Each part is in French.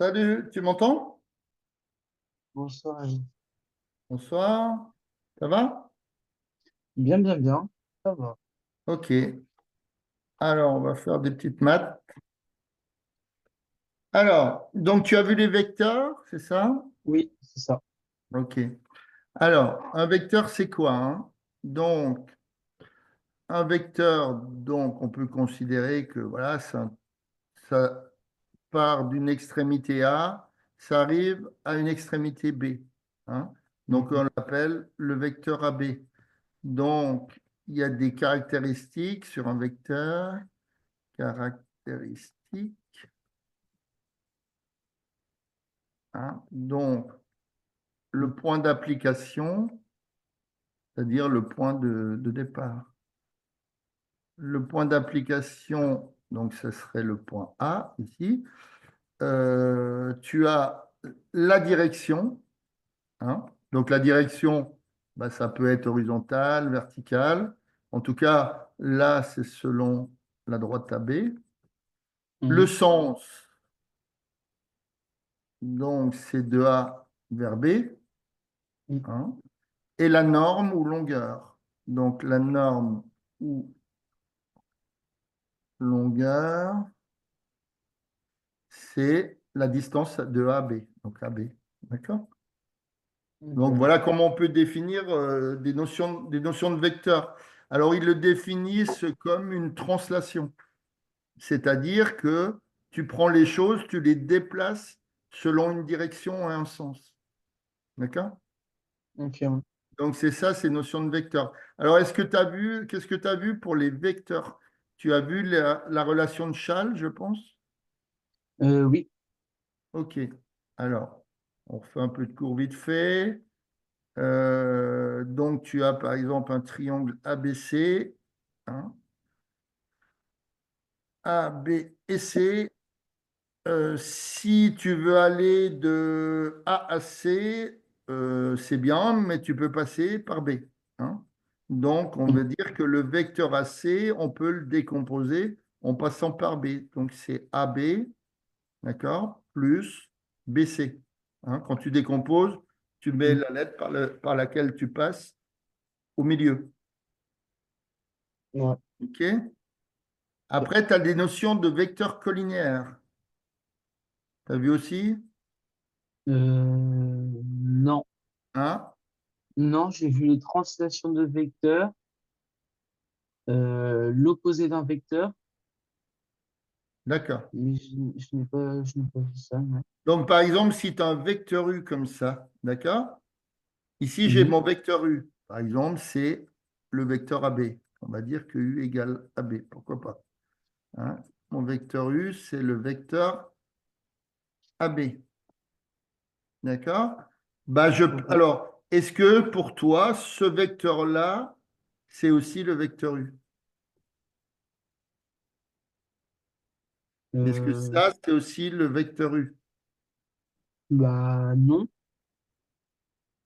Salut, tu m'entends? Bonsoir, Agit. Bonsoir. Ça va? Bien, bien, bien. Ça va. Ok. Alors, on va faire des petites maths. Alors, donc tu as vu les vecteurs, c'est ça? Oui, c'est ça. Ok. Alors, un vecteur, c'est quoi, hein? Donc, un vecteur, donc, on peut considérer que voilà, ça part d'une extrémité A, ça arrive à une extrémité B, hein? Donc, on Mhm. l'appelle le vecteur AB. Donc, il y a des caractéristiques sur un vecteur. Caractéristiques, hein. Donc, le point d'application, c'est-à-dire le point de départ. Le point d'application, donc ce serait le point A ici. Tu as la direction, hein. Donc la direction, bah, ça peut être horizontale, verticale. En tout cas, là, c'est selon la droite AB. Le Mhm. sens, donc c'est de A vers B, Mhm. hein. Et la norme ou longueur. Donc la norme ou longueur, c'est la distance de A à B. Donc AB. D'accord? Donc Ok. voilà comment on peut définir des notions de vecteur. Alors ils le définissent comme une translation. C'est-à-dire que tu prends les choses, tu les déplaces selon une direction et un sens. D'accord? Ok, ouais. Donc, c'est ça, ces notions de vecteurs. Alors, est-ce que tu as vu, qu'est-ce que tu as vu pour les vecteurs? Tu as vu la relation de Chasles, je pense? Oui. OK. Alors, on fait un peu de cours vite fait. Donc, tu as par exemple un triangle ABC, hein, A, B et C. Si tu veux aller de A à C, c'est bien, mais tu peux passer par B, hein. Donc, on Mhm. veut dire que le vecteur AC, on peut le décomposer en passant par B. Donc, c'est AB, d'accord, plus BC, hein. Quand tu décomposes, tu mets Mhm. la lettre par laquelle tu passes au milieu. Ouais. OK? Après, tu as des notions de vecteurs collinaires. Tu as vu aussi? Non. Hein? Non, j'ai vu les translations de vecteurs, l'opposé d'un vecteur, D'accord. mais je n'ai pas vu ça. Ouais. Donc, par exemple, si tu as un vecteur U comme ça, d'accord? Ici, j'ai Mhm. mon vecteur U. Par exemple, c'est le vecteur AB. On va dire que U égale AB. Pourquoi pas? Hein. Mon vecteur U, c'est le vecteur AB. D'accord? Bah, Ok. alors, est-ce que pour toi, ce vecteur-là, c'est aussi le vecteur U? Est-ce que Euh, ça, c'est aussi le vecteur U? Bah non,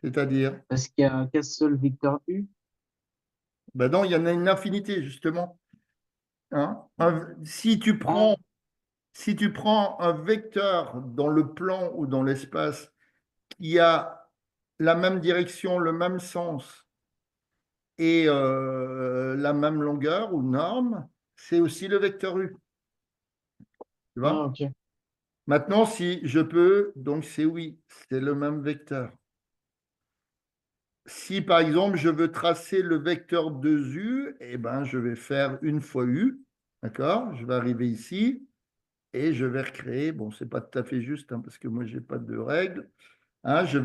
C'est-à-dire? parce qu'il y a qu'un seul vecteur U. Ben non, il y en a une infinité, justement, hein. Si tu Ah, prends Si tu prends un vecteur dans le plan ou dans l'espace qui a la même direction, le même sens et la même longueur ou norme, c'est aussi le vecteur U. Tu ah, vois? ok. Maintenant, si je peux, donc c'est oui, c'est le même vecteur. Si par exemple je veux tracer le vecteur 2U, eh ben, je vais faire une fois U, d'accord? Je vais arriver ici et je vais recréer. Bon, c'est pas tout à fait juste hein, parce que moi, je n'ai pas de règles. Hein, je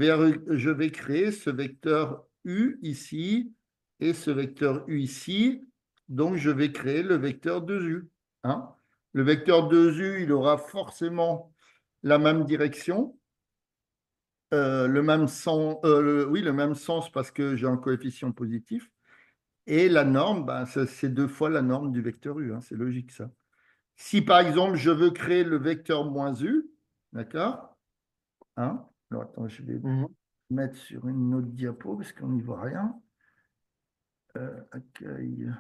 vais créer ce vecteur U ici et ce vecteur U ici. Donc, je vais créer le vecteur 2U, hein. Le vecteur 2U, il aura forcément la même direction, le même sens, oui, le même sens parce que j'ai un coefficient positif. Et la norme, ben, c'est deux fois la norme du vecteur U, hein, c'est logique ça. Si par exemple, je veux créer le vecteur moins U, d'accord, hein, alors attends, je vais Mhm. mettre sur une autre diapo parce qu'on n'y voit rien. Accueil.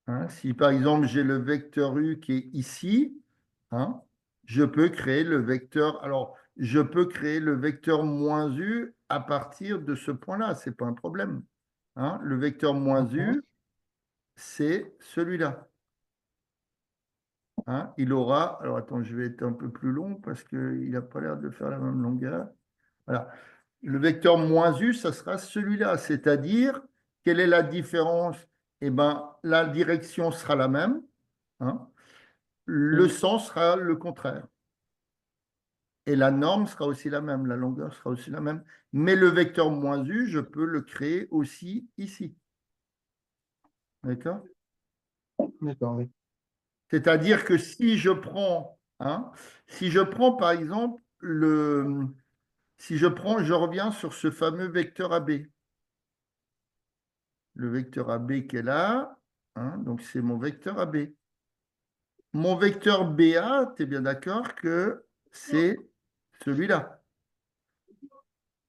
Hein, si par exemple j'ai le vecteur U qui est ici, hein, je peux créer le vecteur. Alors, je peux créer le vecteur moins U à partir de ce point-là, ce n'est pas un problème. Hein. Le vecteur moins D'accord. U, c'est celui-là. Hein. Il aura. Alors, attends, je vais être un peu plus long parce qu'il n'a pas l'air de faire la même longueur. Voilà. Le vecteur moins U, ça sera celui-là. C'est-à-dire, quelle est la différence? Eh bien, la direction sera la même. Hein. Le Mm. sens sera le contraire. Et la norme sera aussi la même, la longueur sera aussi la même. Mais le vecteur moins U, je peux le créer aussi ici. D'accord? D'accord, oui. C'est-à-dire que si je prends, hein, si je prends par exemple si je prends, je reviens sur ce fameux vecteur AB. Le vecteur AB qui est là, hein, donc c'est mon vecteur AB. Mon vecteur BA, tu es bien d'accord que c'est celui-là.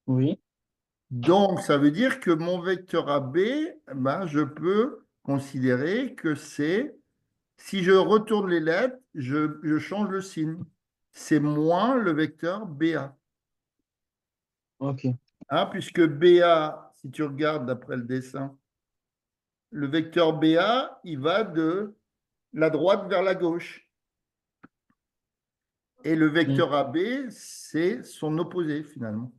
Oui. Donc, ça veut dire que mon vecteur AB, ben, je peux considérer que c'est, si je retourne les lettres, je change le signe. C'est moins le vecteur BA. Ok. Hein, puisque BA, si tu regardes d'après le dessin, le vecteur BA, il va de la droite vers la gauche. Et le Mm. vecteur AB, c'est son opposé finalement.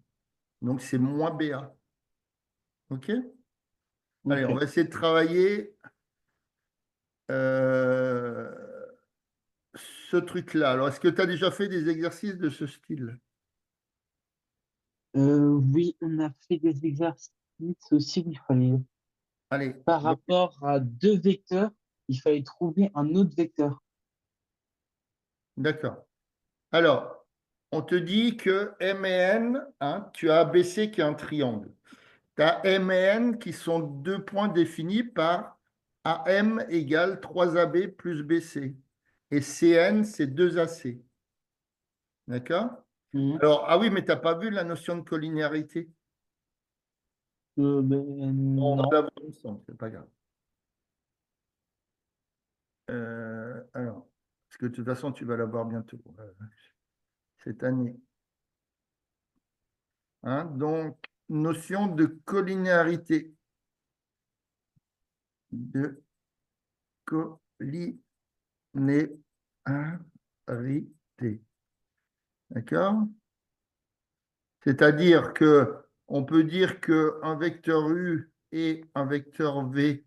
Donc, c'est moins BA. OK? Allez, on Ok. va essayer de travailler euh, ce truc-là. Alors, est-ce que tu as déjà fait des exercices de ce style? Oui, on a fait des exercices aussi où il fallait, Allez, par rapport à deux vecteurs, il fallait trouver un autre vecteur. d'accord. Alors, on te dit que M et N, hein, tu as ABC qui est un triangle. Tu as M et N qui sont deux points définis par AM égale 3AB plus BC. Et CN, c'est 2AC. D'accord? Mm. Alors, ah oui, mais tu n'as pas vu la notion de collinéarité? On va Non. la voir ensemble, c'est pas grave. Alors, parce que de toute façon, tu vas la voir bientôt, cette année. Hein, donc, notion de collinéarité. De collinéarité. D'accord? C'est-à-dire que on peut dire qu'un vecteur U et un vecteur V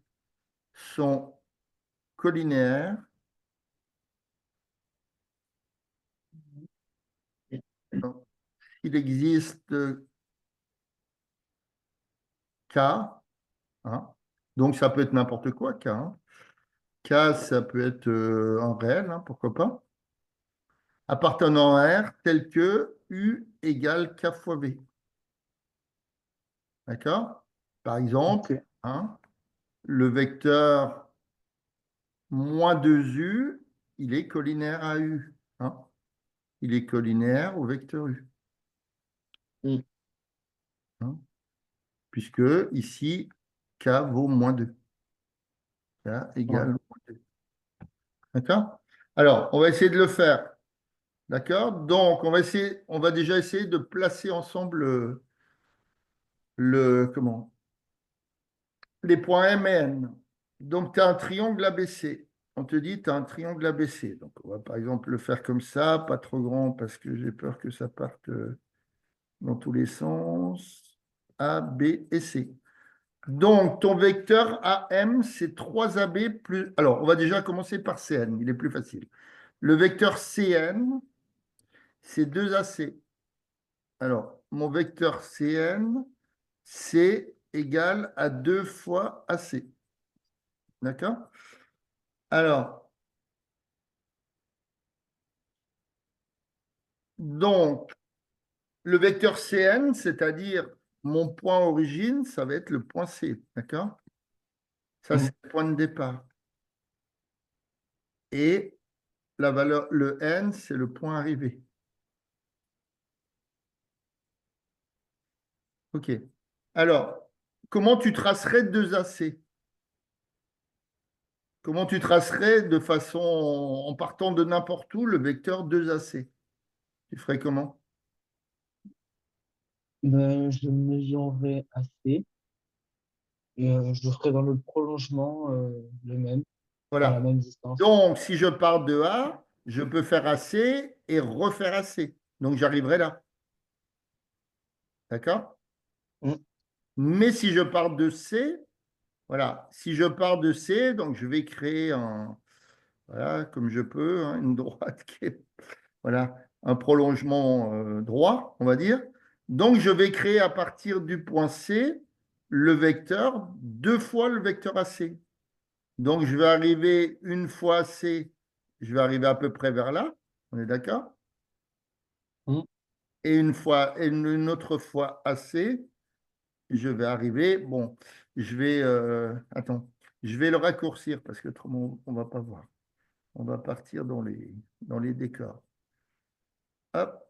sont collinaires. Donc, il existe K, hein. Donc ça peut être n'importe quoi, K. Hein. K, ça peut être un réel, hein, pourquoi pas. Appartenant à R, tel que U égale K fois V. D'accord? Par exemple, Ok. hein, le vecteur moins 2U, il est collinaire à U. Hein. Il est collinaire au vecteur U. Mm. Hein, puisque ici, K vaut moins 2. K égale Ouais. moins 2. D'accord? Alors, on va essayer de le faire. D'accord? Donc, on va déjà essayer de placer ensemble comment? Les points M et N. Donc, tu as un triangle ABC. On te dit, tu as un triangle ABC. Donc, on va par exemple le faire comme ça, pas trop grand parce que j'ai peur que ça parte dans tous les sens. A, B et C. Donc, ton vecteur AM, c'est 3AB plus. Alors, on va déjà commencer par CN, il est plus facile. Le vecteur CN, c'est 2AC. Alors, mon vecteur CN, c'est égal à 2 fois AC. D'accord? Alors, donc, le vecteur CN, c'est-à-dire mon point origine, ça va être le point C. D'accord? Ça, c'est Mm. le point de départ. Et la valeur, le N, c'est le point arrivé. OK. Alors, comment tu tracerais 2AC? comment tu tracerais de façon, en partant de n'importe où, le vecteur 2AC? Tu ferais comment? Ben, je mesurerai assez et je ferai dans le prolongement le même, à la Voilà. même distance. Donc, si je pars de A, je peux faire AC et refaire AC. Donc, j'arriverai là. D'accord? Mm, Mais si je pars de C, voilà, si je pars de C, donc je vais créer un, voilà, comme je peux, hein, une droite qui est, voilà, un prolongement droit, on va dire. Donc, je vais créer à partir du point C le vecteur deux fois le vecteur AC. Donc, je vais arriver une fois C, je vais arriver à peu près vers là, on est d'accord? mm, Et une fois, et une autre fois AC, je vais arriver, bon, attends, je vais le raccourcir parce que autrement, on ne va pas voir. On va partir dans les décors. Hop,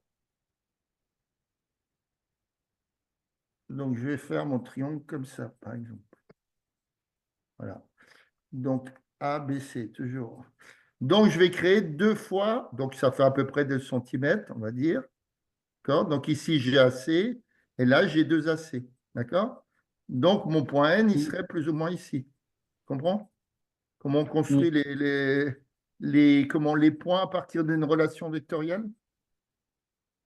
donc je vais faire mon triangle comme ça, par exemple. Voilà. Donc, A, B, C, toujours. Donc, je vais créer deux fois, donc ça fait à peu près 2 cm, on va dire. D'accord? Donc, ici, j'ai AC, et là, j'ai deux AC. D'accord? Donc, mon point N, il mm, serait plus ou moins ici. Tu comprends? Comment on mm, construit comment les points à partir d'une relation vectorielle?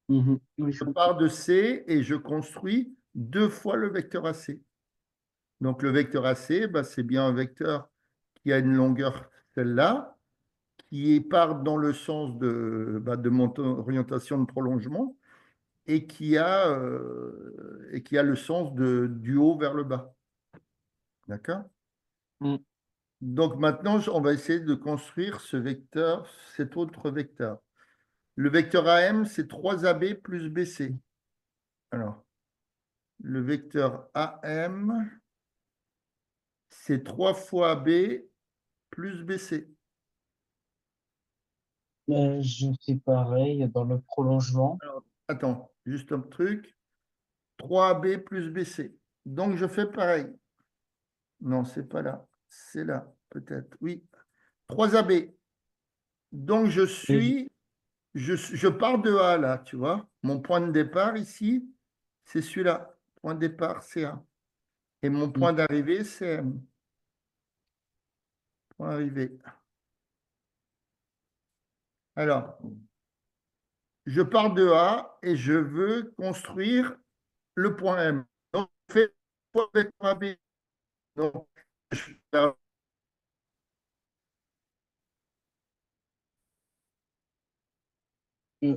mhm. Oui, je Je comprends. pars de C et je construis deux fois le vecteur AC. Donc, le vecteur AC, bah, c'est bien un vecteur qui a une longueur, celle-là, qui part dans le sens de mon orientation de prolongement et qui a le sens du haut vers le bas. D'accord? Mm, Donc maintenant, on va essayer de construire ce vecteur, cet autre vecteur. Le vecteur AM, c'est 3AB plus BC. Alors, le vecteur AM, c'est 3 fois AB plus BC. Je fais pareil dans le prolongement. Alors, attends, juste un truc. 3AB plus BC. Donc, je fais pareil. Non, c'est pas là. C'est là, peut-être. Oui. 3AB. Donc, Et je pars de A là, tu vois. Mon point de départ ici, c'est celui-là. Point de départ, c'est A. Et mon mm, point d'arrivée, c'est M. Point d'arrivée. Alors, je pars de A et je veux construire le point M. Donc, je fais fois vecteur AB. Donc, je fais mm.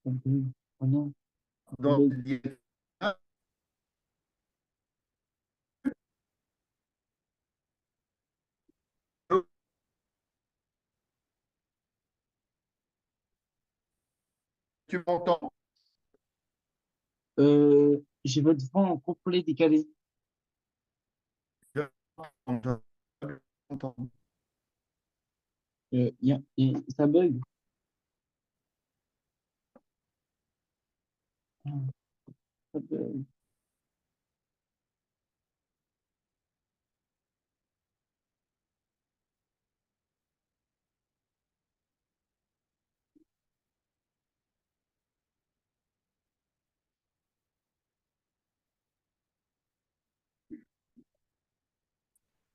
Oh non, ça dans bug. le diagramme. Tu m'entends? J'ai votre voix en complet décalé. Je m'entends. Ça bug. Ah, ça bug.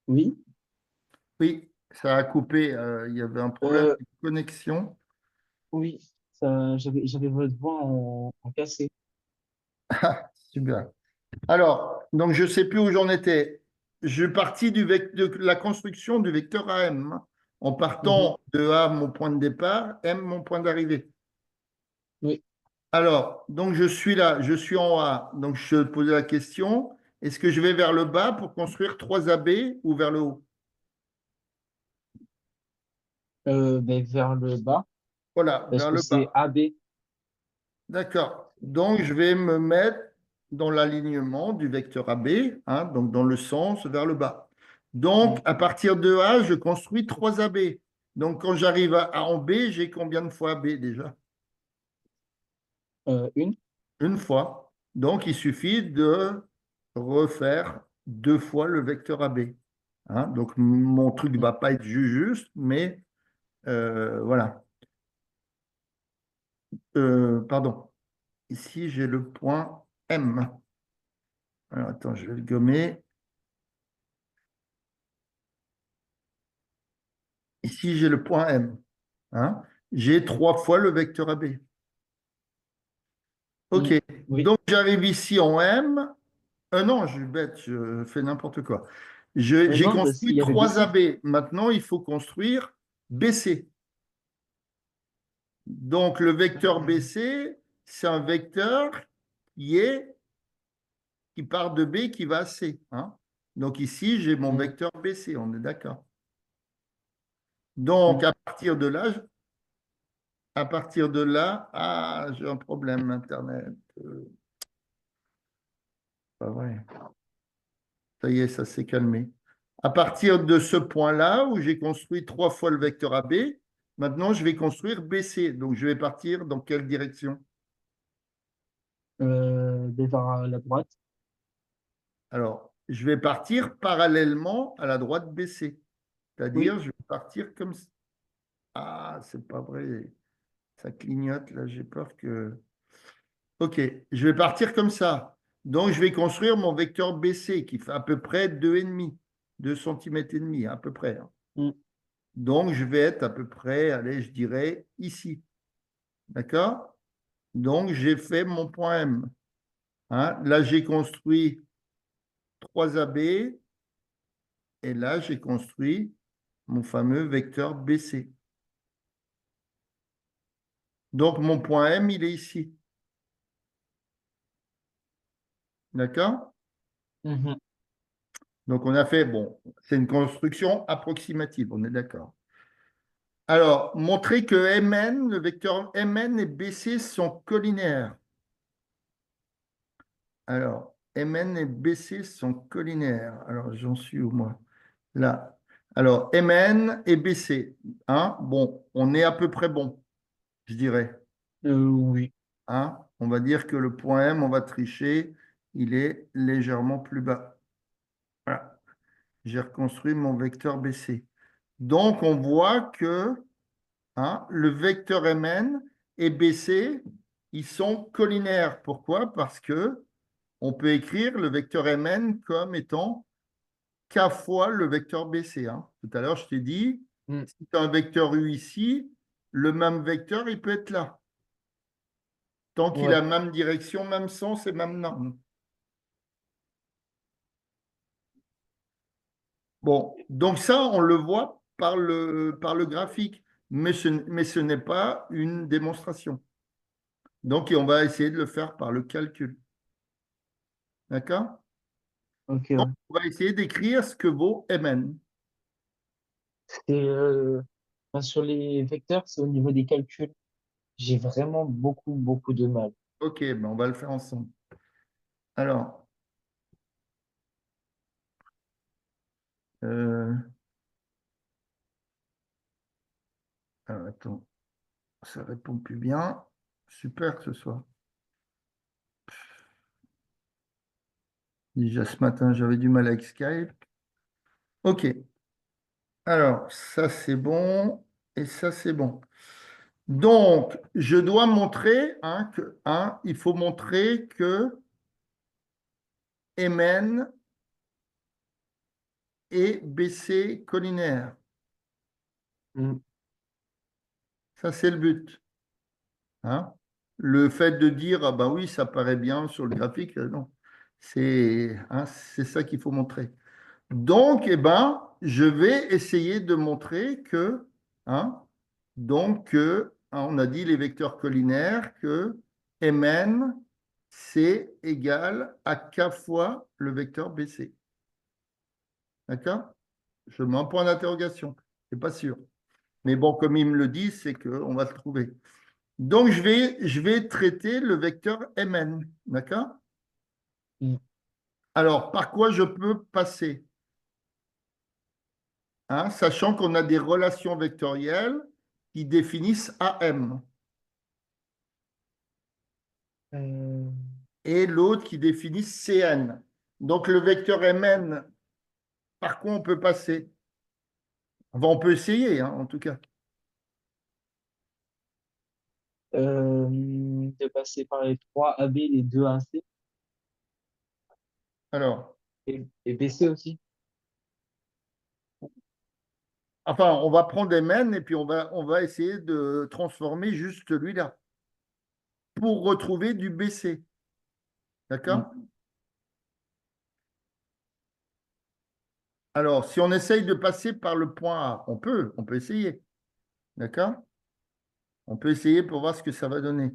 Oui, Oui, ça a coupé. Il y avait un problème euh, de connexion. oui, j'avais votre voix en cassé. Super. Alors, donc je ne sais plus où j'en étais. Je suis parti de la construction du vecteur AM, hein, en Mhm. partant de A, mon point de départ, M, mon point d'arrivée. Oui, Alors, donc je suis là, je suis en A. Donc je te posais la question, est-ce que je vais vers le bas pour construire 3 AB ou vers le haut? ben, vers le bas, Voilà, parce vers que le c'est bas. AB. D'accord. Donc je vais me mettre dans l'alignement du vecteur AB, hein, donc dans le sens vers le bas. Donc Mm. à partir de A, je construis 3 AB. Donc quand j'arrive en B, j'ai combien de fois AB déjà? Une. Une fois. Donc il suffit de refaire 2 fois le vecteur AB. Hein, donc, mon truc ne Mm. va pas être juste, mais voilà. Pardon. Ici, j'ai le point M. Alors, attends, je vais le gommer. Ici, j'ai le point M. Hein. J'ai 3 fois le vecteur AB. OK. Mm. Oui. Donc, j'arrive ici en M. Non, je suis bête, je fais n'importe quoi. J'ai Non, parce construit qu'il y avait 3 BC. AB. Maintenant, il faut construire BC. Donc, le vecteur Euh, BC, c'est un vecteur qui est, qui part de B qui va à C. Hein. Donc, ici, j'ai mon mm, vecteur BC, on est d'accord. Donc, mm. à partir de là, j'ai un problème Internet. Pas vrai. Ça y est, ça s'est calmé. À partir de ce point-là, où j'ai construit 3 fois le vecteur AB, maintenant, je vais construire BC. Donc, je vais partir dans quelle direction? Vers la droite. Alors, je vais partir parallèlement à la droite BC. Oui. C'est-à-dire, je vais partir comme ça. Ah, c'est pas vrai. Ça clignote, là, j'ai peur que... OK, je vais partir comme ça. Donc, je vais construire mon vecteur BC qui fait à peu près 2,5, 2 cm et demi, à peu près. Hein. Mm. Donc, je vais être à peu près, allez, je dirais ici. D'accord? Donc, j'ai fait mon point M. Hein. Là, j'ai construit 3 AB et là, j'ai construit mon fameux vecteur BC. Donc, mon point M, il est ici. D'accord? Mhm. Donc, on a fait, bon, c'est une construction approximative, on est d'accord. Alors, montrer que Mn, le vecteur Mn et BC sont collinaires. Alors, Mn et BC sont collinaires. Alors, j'en suis où, moi? Là. Alors, Mn et BC. Hein? Bon, on est à peu près bon, je dirais. Oui. Hein? On va dire que le point M, on va tricher, il est légèrement plus bas. Voilà. J'ai reconstruit mon vecteur BC. Donc, on voit que hein, le vecteur Mn et BC, ils sont collinaires. Pourquoi? Parce que on peut écrire le vecteur Mn comme étant K fois le vecteur BC. Hein. Tout à l'heure, je t'ai dit, Mm. si tu as un vecteur U ici, le même vecteur, il peut être là. Tant qu'il a Ouais. même direction, même sens et même norme. Bon, donc ça, on le voit par le graphique, mais ce n'est pas une démonstration. Donc, on va essayer de le faire par le calcul. D'accord? Ok, Donc, ouais. on va essayer d'écrire ce que vaut Mn. Et enfin, sur les vecteurs, c'est au niveau des calculs. J'ai vraiment beaucoup de mal. OK, ben on va le faire ensemble. Alors, euh, attends, ça répond plus bien. Super que ce soit. Déjà ce matin, j'avais du mal avec Skype. OK, alors ça c'est bon et ça c'est bon. Donc, je dois montrer il faut montrer que Mn est BC collinaire. Mm. Ça, c'est le but. Hein. Le fait de dire, ah ben oui, ça paraît bien sur le graphique, non. C'est ça qu'il faut montrer. Donc, eh ben, je vais essayer de montrer que, hein, on a dit les vecteurs collinaires, que Mn, c'est égal à K fois le vecteur BC. D'accord? Je mets un point d'interrogation. Je n'est pas sûr. Mais bon, comme il me le dit, c'est qu'on va le trouver. Donc, je vais traiter le vecteur Mn. D'accord? Mm. Alors, par quoi je peux passer? Hein, sachant qu'on a des relations vectorielles qui définissent AM Euh, et l'autre qui définissent CN. Donc, le vecteur Mn, par quoi on peut passer? Enfin, on peut essayer, hein, en tout cas. De passer par les 3 AB, les 2 AC Alors, et BC aussi. enfin, on va prendre Mn et puis on va essayer de transformer juste celui-là pour retrouver du BC. Mm. D'accord? Alors, si on essaye de passer par le point A, on peut essayer. D'accord? On peut essayer pour voir ce que ça va donner.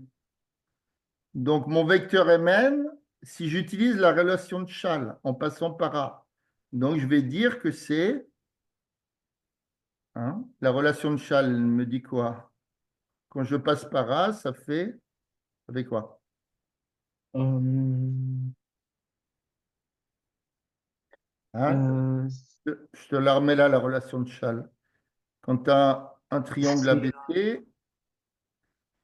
Donc, mon vecteur Mn, si j'utilise la relation de Schall en passant par A, donc je vais dire que c'est, hein, la relation de Schall me dit quoi? Quand je passe par A, ça fait quoi? Euh, Hein? euh, Je te la remets là, la relation de Schall. Quand tu as un triangle c'est ABC,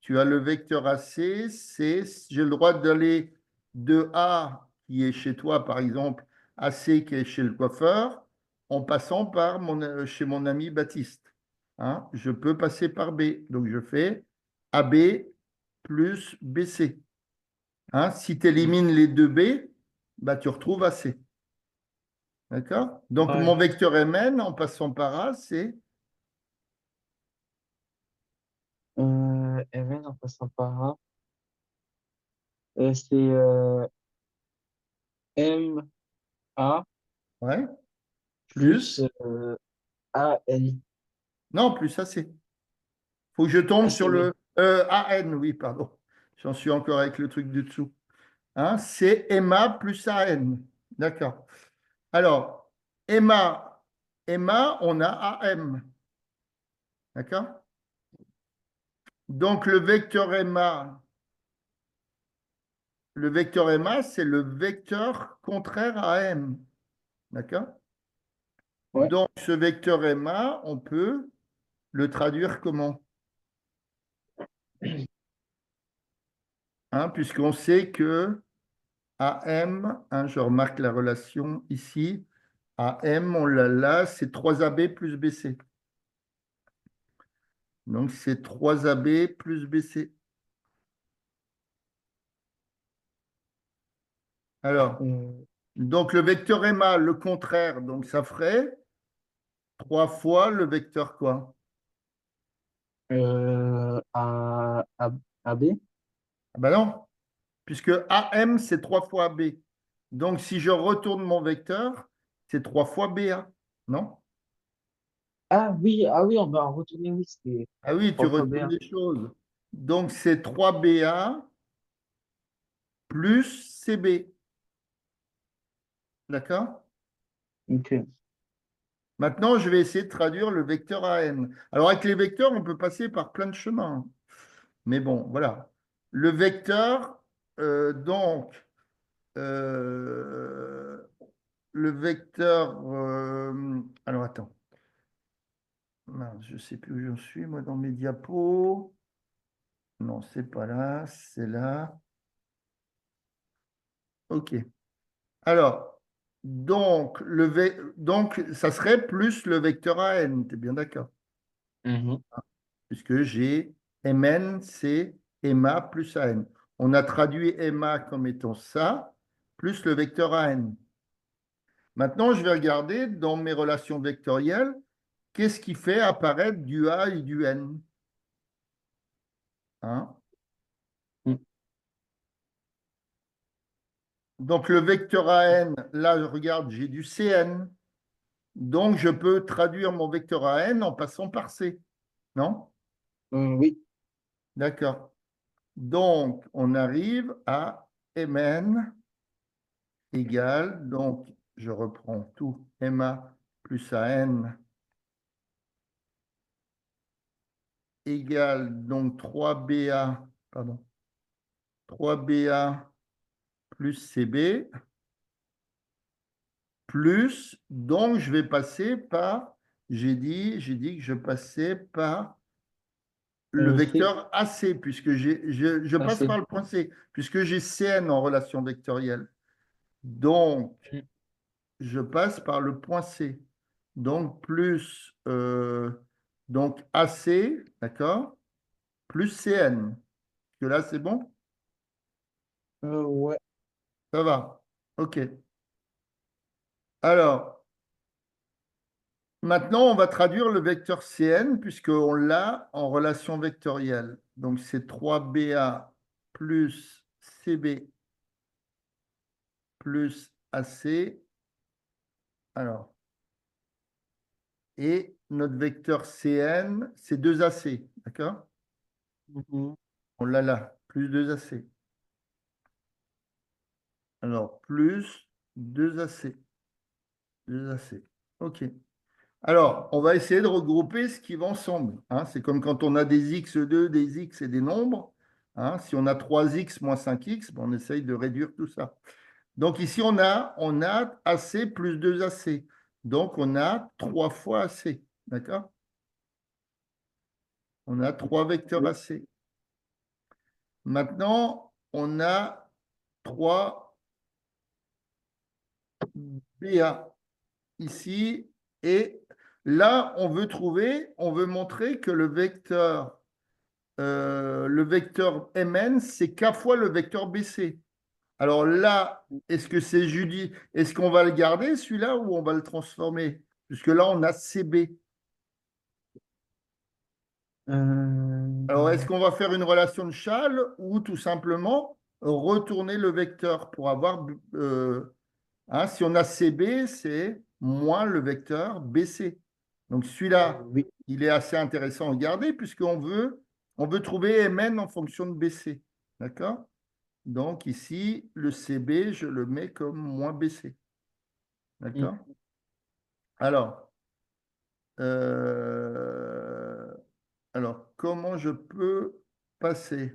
tu as le vecteur AC, j'ai le droit d'aller de A, qui est chez toi, par exemple, à C, qui est chez le coiffeur, en passant par chez mon ami Baptiste. Hein, je peux passer par B. Donc, je fais AB plus BC. Hein, si tu élimines les deux B, bah, tu retrouves AC. D'accord? Donc, ouais. mon vecteur Mn, en passant par A, c'est… Mn en passant par A. C'est MA Ouais, plus plus… AN. Non, plus AC. Faut que je tombe sur ACB. le AN, oui, pardon. J'en suis encore avec le truc du dessous. Hein, c'est MA plus AN. D'accord. Alors, MA, on a AM. D'accord? Donc, le vecteur MA, c'est le vecteur contraire à AM. D'accord? Ouais. Donc, ce vecteur MA, on peut le traduire comment? Hein, puisqu'on sait que AM, hein, je remarque la relation ici, AM, on l'a là, c'est 3AB plus BC. Donc, c'est 3AB plus BC. Alors, Euh, donc le vecteur MA, le contraire, donc ça ferait 3 fois le vecteur quoi? AB. Ah ben non, puisque AM, c'est 3 fois AB. Donc, si je retourne mon vecteur, c'est 3 fois BA, non? Ah oui, on va en retourner, oui, c'est Ah oui, tu 3 fois retournes BA. les choses. Donc, c'est 3BA plus CB. D'accord? Ok. Maintenant, je vais essayer de traduire le vecteur AN. Alors, avec les vecteurs, on peut passer par plein de chemins. Mais bon, voilà. Le vecteur, donc, euh, le vecteur. Alors, attends. Mince, je ne sais plus où j'en suis, moi, dans mes diapos. Non, c'est pas là, c'est là. OK. Alors, donc, ça serait plus le vecteur AN, tu es bien d'accord? Mhm. Puisque j'ai Mn, c'est MA plus AN. On a traduit MA comme étant ça, plus le vecteur AN. Maintenant, je vais regarder dans mes relations vectorielles, qu'est-ce qui fait apparaître du A et du N. Hein? Mm. Donc, le vecteur AN, là, regarde, j'ai du CN. Donc, je peux traduire mon vecteur AN en passant par C. Non? Oui. D'accord. Donc, on arrive à Mn égale, donc, je reprends tout, MA plus AN égale, donc, 3BA, pardon, 3BA plus CB, plus, donc je vais passer par, j'ai dit que je passais par le C, vecteur AC, puisque je passe AC. par le point C, puisque j'ai CN en relation vectorielle. Donc, Mm. je passe par le point C. Donc, plus donc AC, d'accord, plus CN. Que là, c'est bon? Ouais. Ça va. OK. Alors, maintenant, on va traduire le vecteur Cn puisqu'on l'a en relation vectorielle. Donc, c'est 3BA plus CB plus AC. Alors, et notre vecteur Cn, c'est 2AC. D'accord? Mhm. On l'a là, plus 2AC. Alors, plus 2AC. 2AC. OK. Alors, on va essayer de regrouper ce qui va ensemble, hein. C'est comme quand on a des x2, des x et des nombres, hein. Si on a 3x moins 5x, ben, on essaye de réduire tout ça. Donc ici, on a AC plus 2AC. Donc, on a 3 fois AC. D'accord? On a 3 vecteurs Oui. AC. Maintenant, on a 3 BA ici. Et là, on veut montrer que le vecteur Mn, c'est k fois le vecteur BC. Alors là, est-ce que c'est Judy? Est-ce qu'on va le garder celui-là ou on va le transformer? Puisque là, on a CB. Alors, est-ce Euh, qu'on va faire une relation de Chasles ou tout simplement retourner le vecteur pour avoir, hein, si on a CB, c'est moins le vecteur BC. Donc celui-là, oui. il est assez intéressant à regarder puisqu'on veut trouver Mn en fonction de BC. D'accord? Donc ici, le CB, je le mets comme moins BC. D'accord? Mm. Alors, euh, alors, comment je peux passer?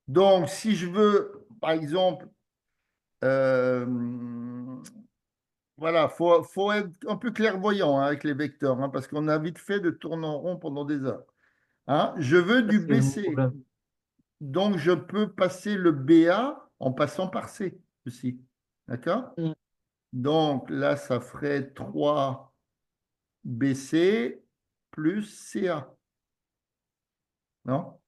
Donc, si je veux, par exemple, euh, voilà, faut être un peu clairvoyant, hein, avec les vecteurs, hein, parce qu'on a vite fait de tourner en rond pendant des heures. Hein. Je veux Ça, du c'est mon BC, problème. donc je peux passer le BA en passant par C aussi. D'accord? Mm. Donc là, ça ferait 3BC plus CA. Non?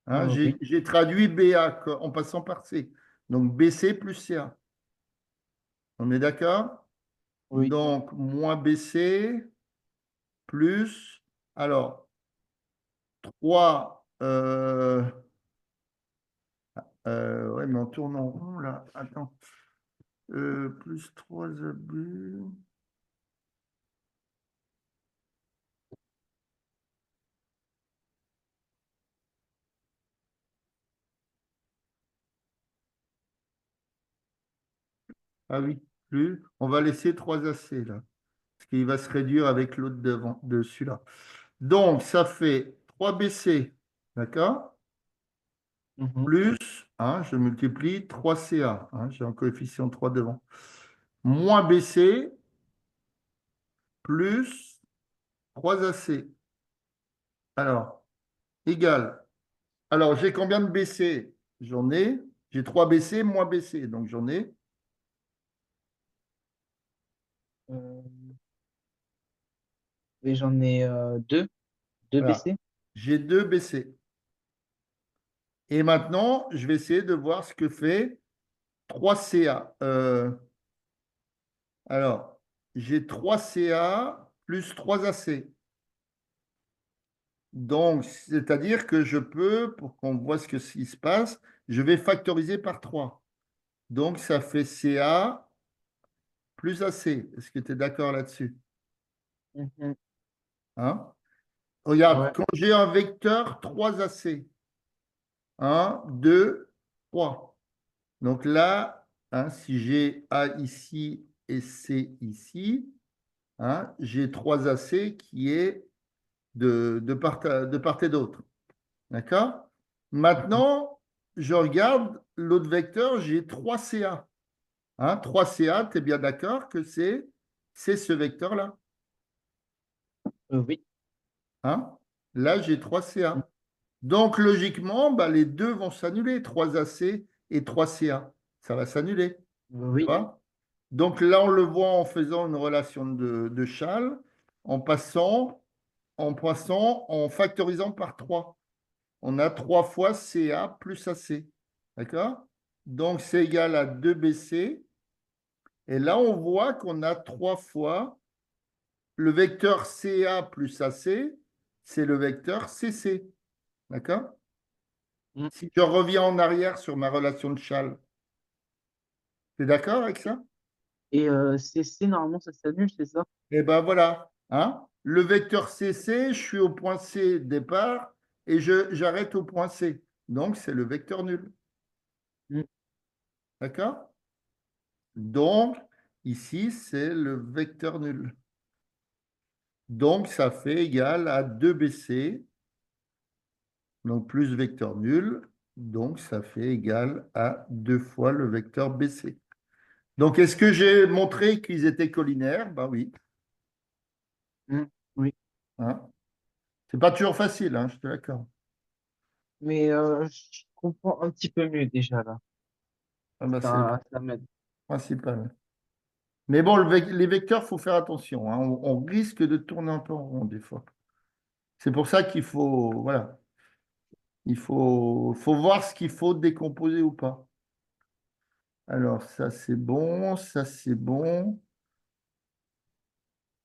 Hein, Oui. j'ai traduit BA en passant par C. Donc BC plus CA. On est d'accord? Oui. Donc moins BC plus. Alors, 3. Ouais, mais on tourne en rond là. Attends. Plus 3 abus. Ah oui, plus. On va laisser 3 AC là. Parce qu'il va se réduire avec l'autre devant, de celui-là. Donc, ça fait 3BC. D'accord? Mhm. Plus, hein, je multiplie 3CA. Hein, j'ai un coefficient 3 devant. Moins BC plus 3AC. Alors, égal. Alors, j'ai combien de BC? J'en ai. J'ai 3 BC moins BC. Donc, j'en ai. Euh, et j'en ai deux. Deux Voilà. BC. J'ai 2 BC. Et maintenant, je vais essayer de voir ce que fait 3CA. Alors, j'ai 3CA plus 3AC. Donc, c'est-à-dire que je peux, pour qu'on voit ce qui se passe, je vais factoriser par 3. Donc, ça fait CA plus AC. Est-ce que tu es d'accord là-dessus? Mhm. Hein? Regarde, Ouais. quand j'ai un vecteur 3AC, 1, 2, 3. Donc là, hein, si j'ai A ici et C ici, hein, j'ai 3AC qui est de part et d'autre. D'accord? Mhm. Maintenant, je regarde l'autre vecteur, j'ai 3CA. Hein, 3CA, tu es bien d'accord que c'est ce vecteur-là. Oui. Hein? Là, j'ai Mm. 3CA. Donc, logiquement, bah, les deux vont s'annuler, 3AC et 3CA. Ça va s'annuler. Tu Oui. vois. Donc là, on le voit en faisant une relation de Chasles, en passant, en factorisant par 3. On a 3 fois CA plus AC. D'accord? Donc, c'est égal à 2BC. Et là, on voit qu'on a 3 fois le vecteur CA plus AC, c'est le vecteur CC. D'accord? Mm. Si je reviens en arrière sur ma relation de Chasles, tu es d'accord avec ça? Et CC, normalement, ça s'annule, c'est ça? Et ben voilà. Hein? Le vecteur CC, je suis au point C départ et j'arrête au point C. Donc, c'est le vecteur nul. Mm. D'accord? Donc, ici, c'est le vecteur nul. Donc, ça fait égal à 2BC, donc plus vecteur nul. Donc, ça fait égal à 2 fois le vecteur BC. Donc, est-ce que j'ai montré qu'ils étaient collinaires? Ben oui. Mm. Oui. Hein? C'est pas toujours facile, hein, je te l'accorde. Mais je comprends un petit peu mieux déjà là. Ah ben, c'est le Ça m'aide. principal. Mais bon, les vecteurs, il faut faire attention, hein. On risque de tourner un peu en rond des fois. C'est pour ça qu'il faut, voilà, faut voir ce qu'il faut décomposer ou pas. Alors, ça c'est bon, ça c'est bon.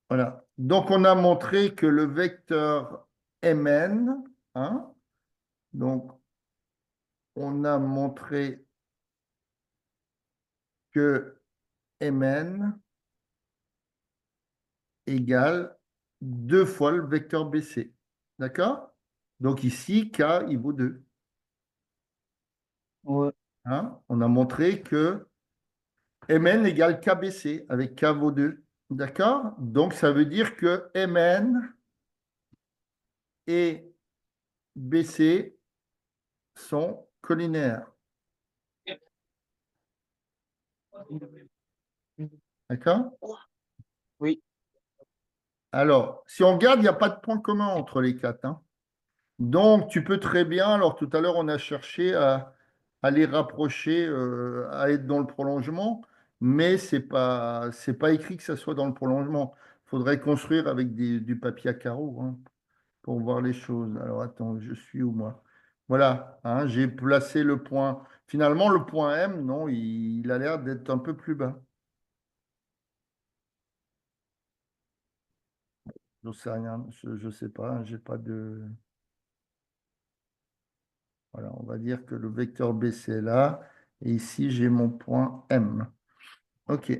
Voilà. Donc, on a montré que le vecteur Mn, hein, donc on a montré que Mn égale 2 fois le vecteur BC. D'accord? Donc ici, K, il vaut 2. Ouais. Hein? On a montré que Mn égale KBC avec K vaut 2. D'accord? Donc ça veut dire que Mn et BC sont collinaires. D'accord? Oui. Alors, si on regarde, il n'y a pas de point commun entre les quatre. Hein. Donc, tu peux très bien, alors tout à l'heure, on a cherché à les rapprocher, à être dans le prolongement, mais c'est pas écrit que ça soit dans le prolongement. Il faudrait construire avec du papier à carreaux hein, pour voir les choses. Alors, attends, je suis où moi? Voilà, hein, j'ai placé le point. Finalement, le point M, non, il a l'air d'être un peu plus bas. Je sais rien, je sais pas, hein, j'ai pas de. Voilà, on va dire que le vecteur B, c'est là. Et ici, j'ai mon point M. OK.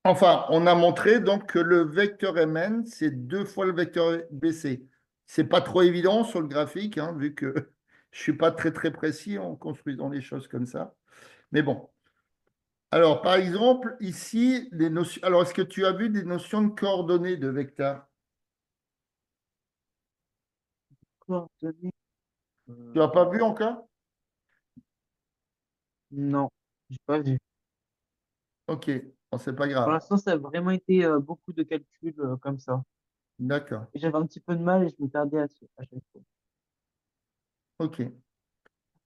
Enfin, on a montré donc que le vecteur Mn, c'est 2 fois le vecteur BC. C'est pas trop évident sur le graphique, hein, vu que je suis pas très très précis en construisant les choses comme ça. Mais bon. Alors, par exemple, ici, les notions. Alors, est-ce que tu as vu des notions de coordonnées de vecteurs? Coordonnées. Tu n'as pas vu encore? Non, j'ai pas vu. OK. Bon, c'est pas Pour grave. l'instant, ça a vraiment été beaucoup de calculs comme ça. D'accord. Et j'avais un petit peu de mal et je me tardais à chaque fois. OK.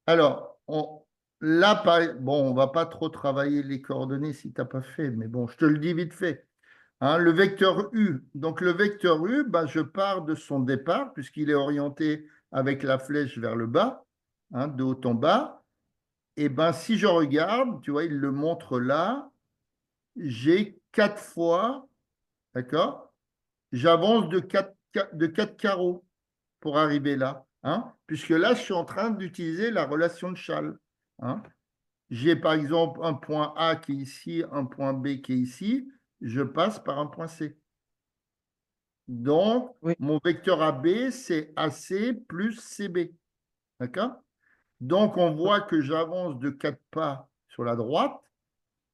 Alors, là, bon, on va pas trop travailler les coordonnées si tu n'as pas fait, mais bon, je te le dis vite fait. Hein, le vecteur U. Donc, le vecteur U, bah, je pars de son départ, puisqu'il est orienté avec la flèche vers le bas, hein, de haut en bas. Et ben, si je regarde, tu vois, il le montre là, j'ai 4 fois, d'accord? J'avance de 4 carreaux pour arriver là, hein, puisque là, je suis en train d'utiliser la relation de Chasles. Hein. J'ai par exemple un point A qui est ici, un point B qui est ici, je passe par un point C. Donc, Oui, mon vecteur AB, c'est AC plus CB. D'accord? Donc, on voit que j'avance de 4 pas sur la droite.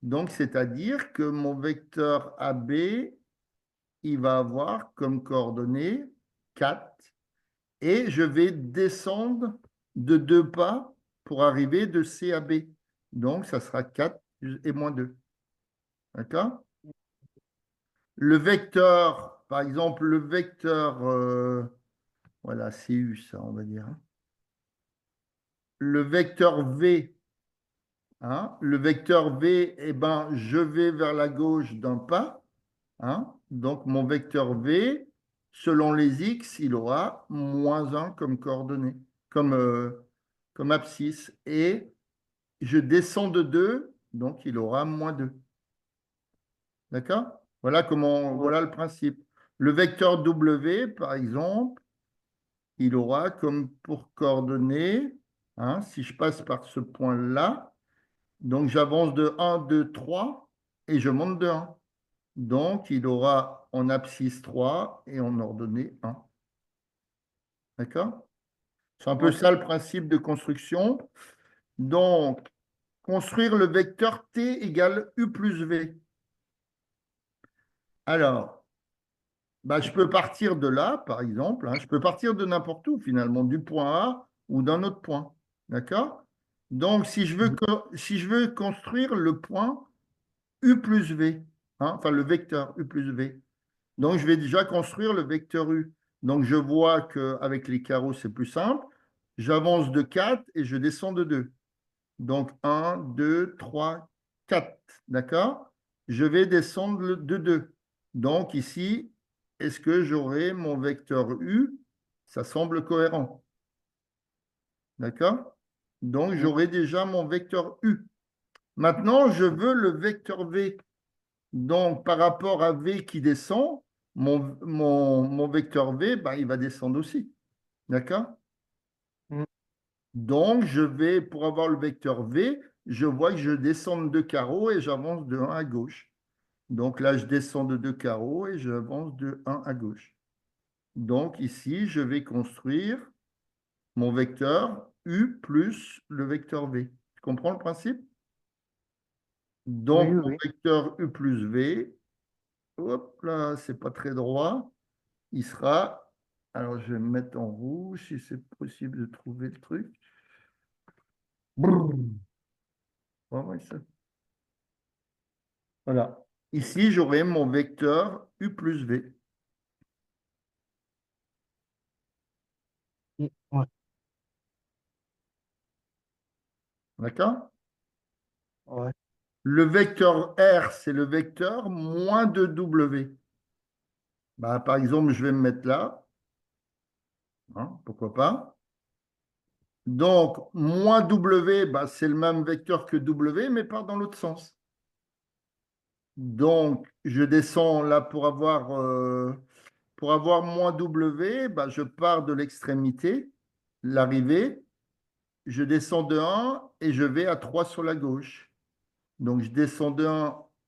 Donc, c'est-à-dire que mon vecteur AB, il va avoir comme coordonnée 4. Et je vais descendre de 2 pas pour arriver de C à B. Donc, ça sera 4 et moins 2. D'accord? Le vecteur, par exemple, le vecteur Voilà, c'est U, ça, on va dire. Le vecteur V, hein, le vecteur V, eh ben, je vais vers la gauche d'un pas. Hein. Donc, mon vecteur V, selon les X, il aura -1 comme coordonnée, comme abscisse. Et je descends de 2, donc il aura -2. D'accord? Ouais. Voilà le principe. Le vecteur W, par exemple, il aura comme pour coordonnée, hein, si je passe par ce point-là, donc j'avance de 1, 2, 3 et je monte de 1. Donc, il aura en abscisse 3 et en ordonnée 1. D'accord? C'est un peu Ouais. ça le principe de construction. Donc, construire le vecteur t égale u plus v. Alors, bah, je peux partir de là, par exemple. Hein, je peux partir de n'importe où, finalement, du point A ou d'un autre point. D'accord? Donc, Mhm. si je veux construire le point u plus v, hein, enfin le vecteur u plus v, donc, je vais déjà construire le vecteur U. Donc, je vois qu'avec les carreaux, c'est plus simple. J'avance de 4 et je descends de 2. Donc, 1, 2, 3, 4. D'accord? Je vais descendre de 2. Donc, ici, est-ce que j'aurai mon vecteur U? Ça semble cohérent. D'accord? Donc, Mhm. j'aurai déjà mon vecteur U. Maintenant, je veux le vecteur V. Donc, par rapport à V qui descend, mon vecteur V, ben, il va descendre aussi. D'accord? Mhm. Donc, pour avoir le vecteur V, je vois que je descends de 2 carreaux et j'avance de 1 à gauche. Donc là, je descends de 2 carreaux et j'avance de 1 à gauche. Donc ici, je vais construire mon vecteur U plus le vecteur V. Tu comprends le principe? Oui, Donc, mon oui. vecteur U plus V, hop là, c'est pas très droit. Il sera, alors je vais me mettre en rouge si c'est possible de trouver le truc. Brrr. Voilà. Ici, j'aurai mon vecteur U plus V. Ouais. D'accord? Ouais. Le vecteur R, c'est le vecteur moins de W. Bah, par exemple, je vais me mettre là. Hein, pourquoi pas? Donc, moins W, bah, c'est le même vecteur que W, mais pas dans l'autre sens. Donc, je descends là pour avoir moins W, bah, je pars de l'extrémité, l'arrivée, je descends de 1 et je vais à 3 sur la gauche. Donc, je descends de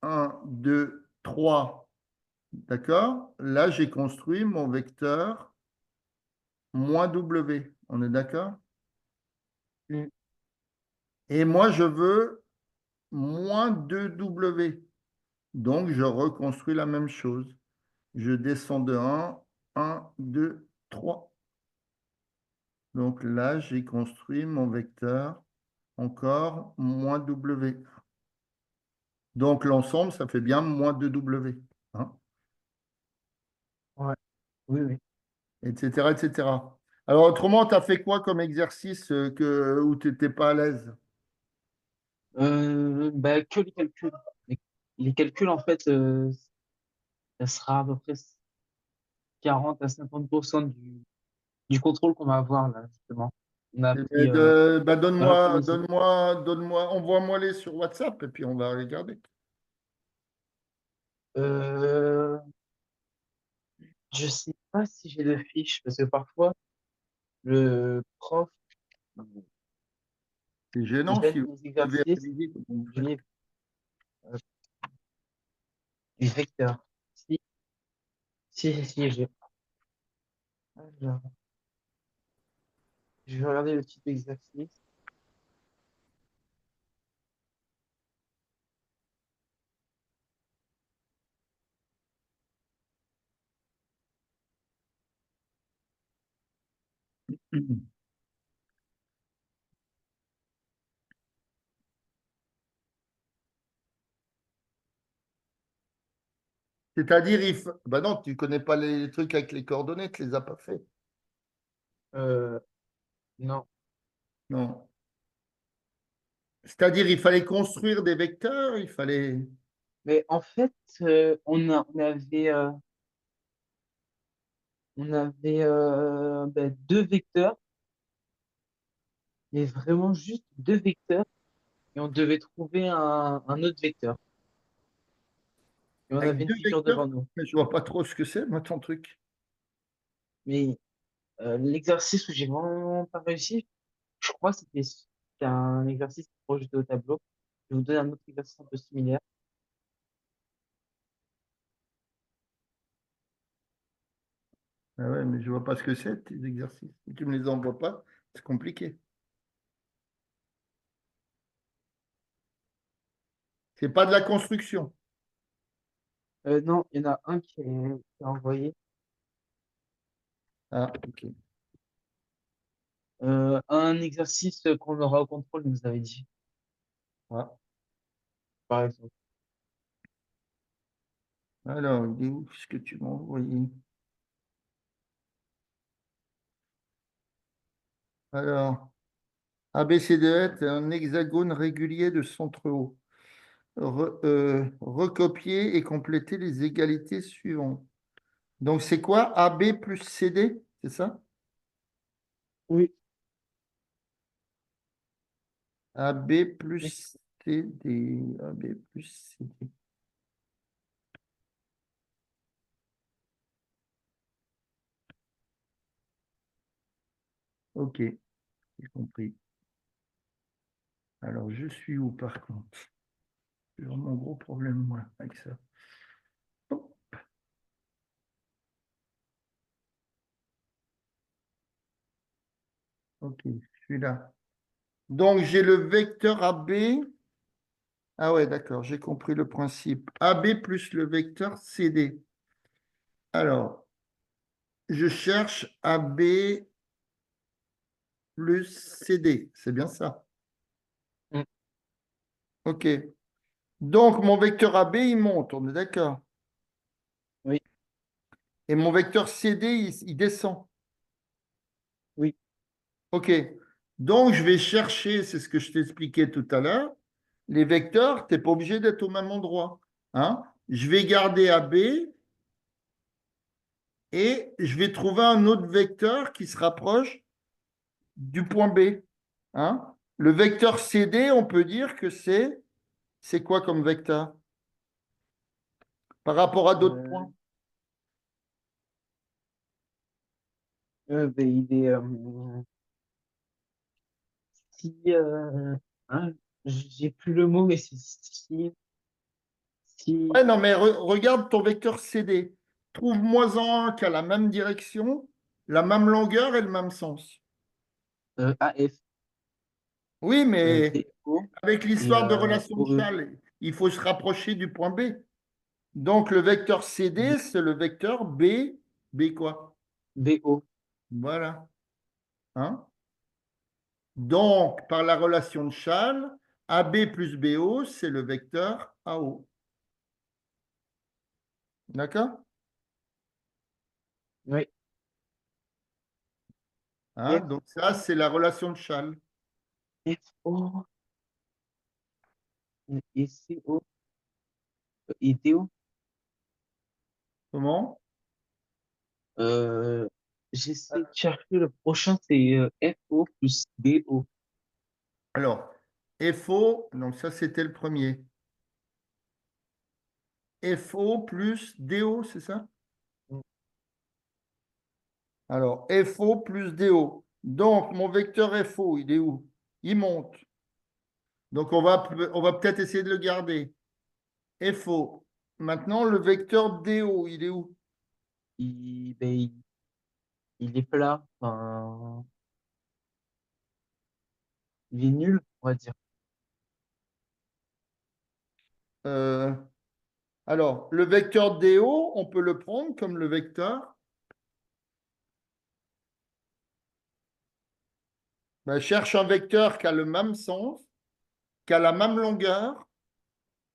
1, 2, 3. D'accord? Là, j'ai construit mon vecteur moins W. On est d'accord? Mhm. Et moi, je veux moins 2W. Donc, je reconstruis la même chose. Je descends de 1, 2, 3. Donc là, j'ai construit mon vecteur encore moins W. Donc l'ensemble, ça fait bien moins 2W. Hein, Ouais. Oui, oui. etc., etc. Alors autrement, tu as fait quoi comme exercice où tu n'étais pas à l'aise? Bah, que les calculs. Les calculs, en fait, ça sera à peu près 40 à 50% du contrôle qu'on va avoir là, justement. On a appris Bah, dans l'après-midi. envoie-moi-les sur WhatsApp et puis on va regarder. Euh, je sais pas si j'ai de fiches, parce que parfois, le prof, C'est il gênant donne si vous des devez exercices réviser comme vous du faites. livre, euh, du vecteur. Si, si, j'ai. Alors, je vais regarder le petit exercice. C'est-à-dire, bah non, tu ne connais pas les trucs avec les coordonnées, tu ne les as pas fait. Euh, non. Non. C'est-à-dire, il fallait construire des vecteurs, il fallait. Mais en fait, on avait ben, deux vecteurs, mais vraiment juste deux vecteurs, et on devait trouver un autre vecteur. Et on Avec avait une deux figure vecteurs, devant nous. mais je vois pas trop ce que c'est, moi, ton truc. Mais l'exercice où j'ai vraiment pas réussi, je crois que c'était un exercice projeté au tableau. Je vais vous donner un autre exercice un peu similaire. Ah ouais, mais je vois pas ce que c'est, tes exercices. Si tu me les envoies pas, c'est compliqué. C'est pas de la construction. Non, il y en a un qui est envoyé. Ah, ok. Un exercice qu'on aura au contrôle, vous avez dit, Ah. par exemple. Alors, il est où ce que tu m'as envoyé? Alors, ABCDE est un hexagone régulier de centre haut. Recopier et compléter les égalités suivantes. Donc, c'est quoi? AB plus CD, c'est ça? Oui, AB oui. plus CD. AB plus CD. Ok, j'ai compris. Alors, je suis où par contre? J'ai vraiment un gros problème, moi, avec ça. Oh, ok, je suis là. Donc, j'ai le vecteur AB. Ah ouais, d'accord, j'ai compris le principe. AB plus le vecteur CD. Alors, je cherche AB plus CD. C'est bien ça. Mm. OK. Donc, mon vecteur AB, il monte, on est d'accord. Oui, Et mon vecteur CD, il descend. oui. OK. Donc, je vais chercher, c'est ce que je t'expliquais tout à l'heure, les vecteurs, tu n'es pas obligé d'être au même endroit. Hein? Je vais garder AB et je vais trouver un autre vecteur qui se rapproche du point B. Hein? Le vecteur CD, on peut dire que c'est quoi comme vecteur par rapport à d'autres Euh, points? ben, il est, si, hein, j'ai plus le mot, mais c'est si, Ouais, non, mais regarde ton vecteur CD. Trouve-moi-en un qui a la même direction, la même longueur et le même sens. AF, Oui, mais DO avec et l'histoire de relation de OE, Chasles, il faut se rapprocher du point B. Donc, le vecteur CD, c'est le vecteur B. B quoi? BO. Voilà. Hein? Donc, par la relation de Chasles, AB plus BO, c'est le vecteur AO. D'accord? Oui, Hein? F, Donc, ça, c'est la relation de Chasles. FO et CO et DO. Comment? Euh, J'essaie de chercher le prochain, c'est FO plus DO. Alors, FO, donc ça, c'était le premier. FO plus DO, c'est ça? Alors, FO plus DO. Donc, mon vecteur FO, il est où? Il monte. Donc, on va peut-être essayer de le garder. FO. Maintenant, le vecteur DO, il est où? Ben, il est plat. Enfin, il est nul, on va dire. Euh, alors, le vecteur DO, on peut le prendre comme le vecteur. Ben, cherche un vecteur qui a le même sens, qui a la même longueur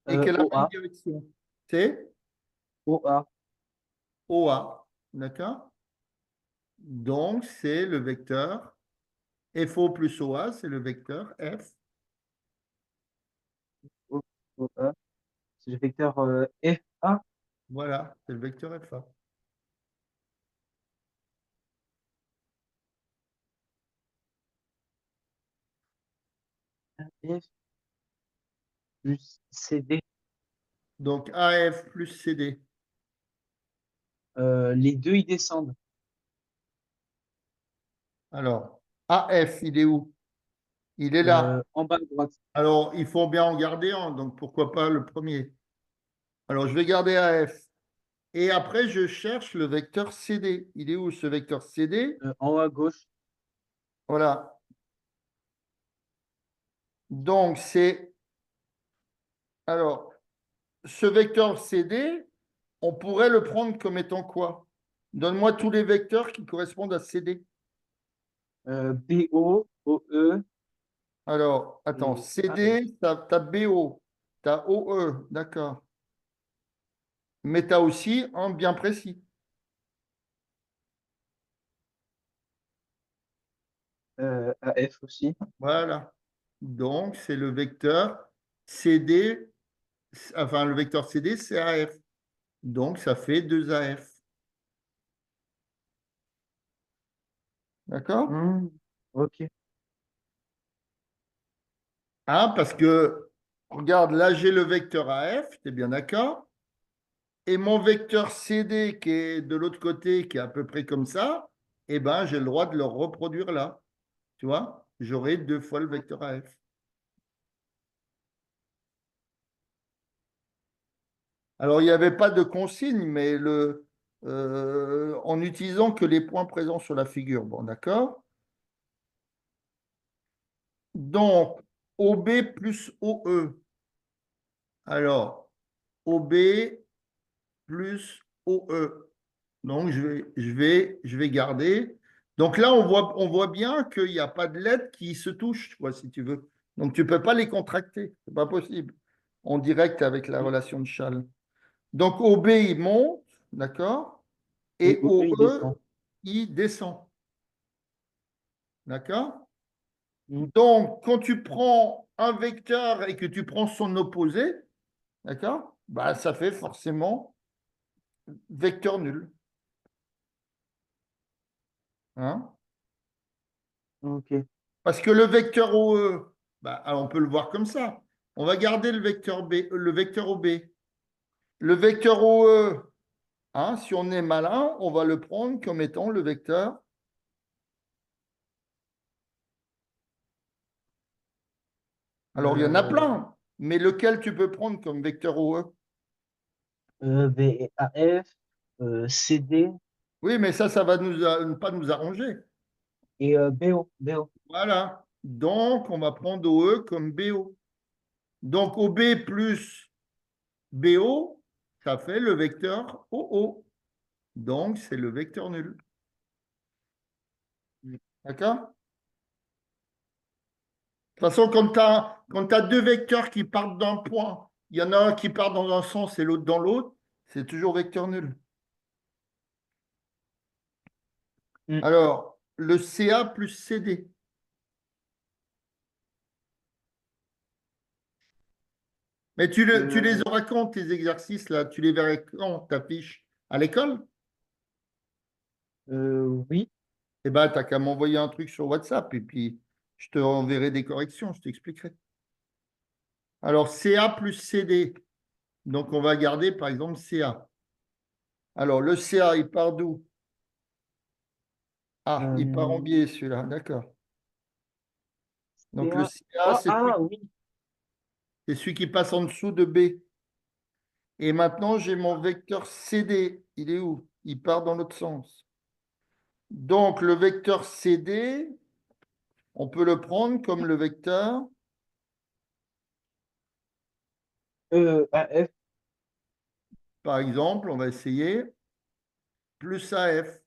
et qui a la même OA, direction. C'est OA. OA. D'accord? Donc, c'est le vecteur FO plus OA, c'est le vecteur F. O, O, A. C'est le vecteur FA. Voilà, c'est le vecteur FA. F plus CD. Donc, AF plus CD. Les deux, ils descendent. Alors, AF, il est où? Il est là. En bas à droite. Alors, il faut bien en garder un, donc pourquoi pas le premier? Alors, je vais garder AF. Et après, je cherche le vecteur CD. Il est où ce vecteur CD? En haut à gauche. Voilà. Donc, c'est. Alors, ce vecteur CD, on pourrait le prendre comme étant quoi? Donne-moi tous les vecteurs qui correspondent à CD. BO, OE Alors, attends, et AF. CD, tu as BO, tu as OE, d'accord. Mais tu as aussi un bien précis. AF aussi. Voilà. Donc, c'est le vecteur CD, enfin, le vecteur CD, c'est AF. Donc, ça fait 2 AF. D'accord? Ok. Hein, parce que, regarde, là, j'ai le vecteur AF, tu es bien d'accord? Et mon vecteur CD qui est de l'autre côté, qui est à peu près comme ça, eh ben, j'ai le droit de le reproduire là. Tu vois? J'aurai 2 fois le vecteur AF. Alors, il n'y avait pas de consigne, mais en utilisant que les points présents sur la figure. Bon, d'accord? Donc, OB plus OE. Alors, OB plus OE. Donc, je vais garder. Donc là, on voit bien qu'il n'y a pas de lettres qui se touchent, tu vois, si tu veux. Donc, tu ne peux pas les contracter. Ce n'est pas possible. En direct avec la relation de Chasles. Donc, OB, il monte, d'accord? Et Et OE, il descend. OE, il descend. D'accord? Mm. Donc, quand tu prends un vecteur et que tu prends son opposé, d'accord? Bah, ça fait forcément vecteur nul. Hein? Ok. Parce que le vecteur OE, bah, alors on peut le voir comme ça. On va garder le vecteur OB. Le vecteur OE, hein, si on est malin, on va le prendre comme étant le vecteur. Alors, il y en a Euh, plein, mais lequel tu peux prendre comme vecteur OE? B, AF, CD Oui, mais ça va pas nous arranger. et BO. BO. Voilà. Donc, on va prendre OE comme BO. Donc, OB plus BO, ça fait le vecteur OO. Donc, c'est le vecteur nul. Mm. D'accord? De toute façon, quand tu as 2 vecteurs qui partent d'un point, il y en a un qui part dans un sens et l'autre dans l'autre, c'est toujours vecteur nul. Mm. Alors, le CA plus CD. Mais tu les Euh, auras quand, tes exercices, là? Tu les verras quand, ta fiche? À l'école? oui. Eh bien, tu n'as qu'à m'envoyer un truc sur WhatsApp et puis je te enverrai des corrections, je t'expliquerai. Alors, CA plus CD. Donc, on va garder, par exemple, CA. Alors, le CA, il part d'où? Ah, il part en Euh, biais, celui-là, d'accord. Donc, le CA, Ah, c'est ah, celui, oui. c'est celui qui passe en dessous de B. Et maintenant, j'ai mon vecteur CD. Il est où? Il part dans l'autre sens. Donc, le vecteur CD, on peut le prendre comme le vecteur, AF. par exemple, on va essayer, plus AF.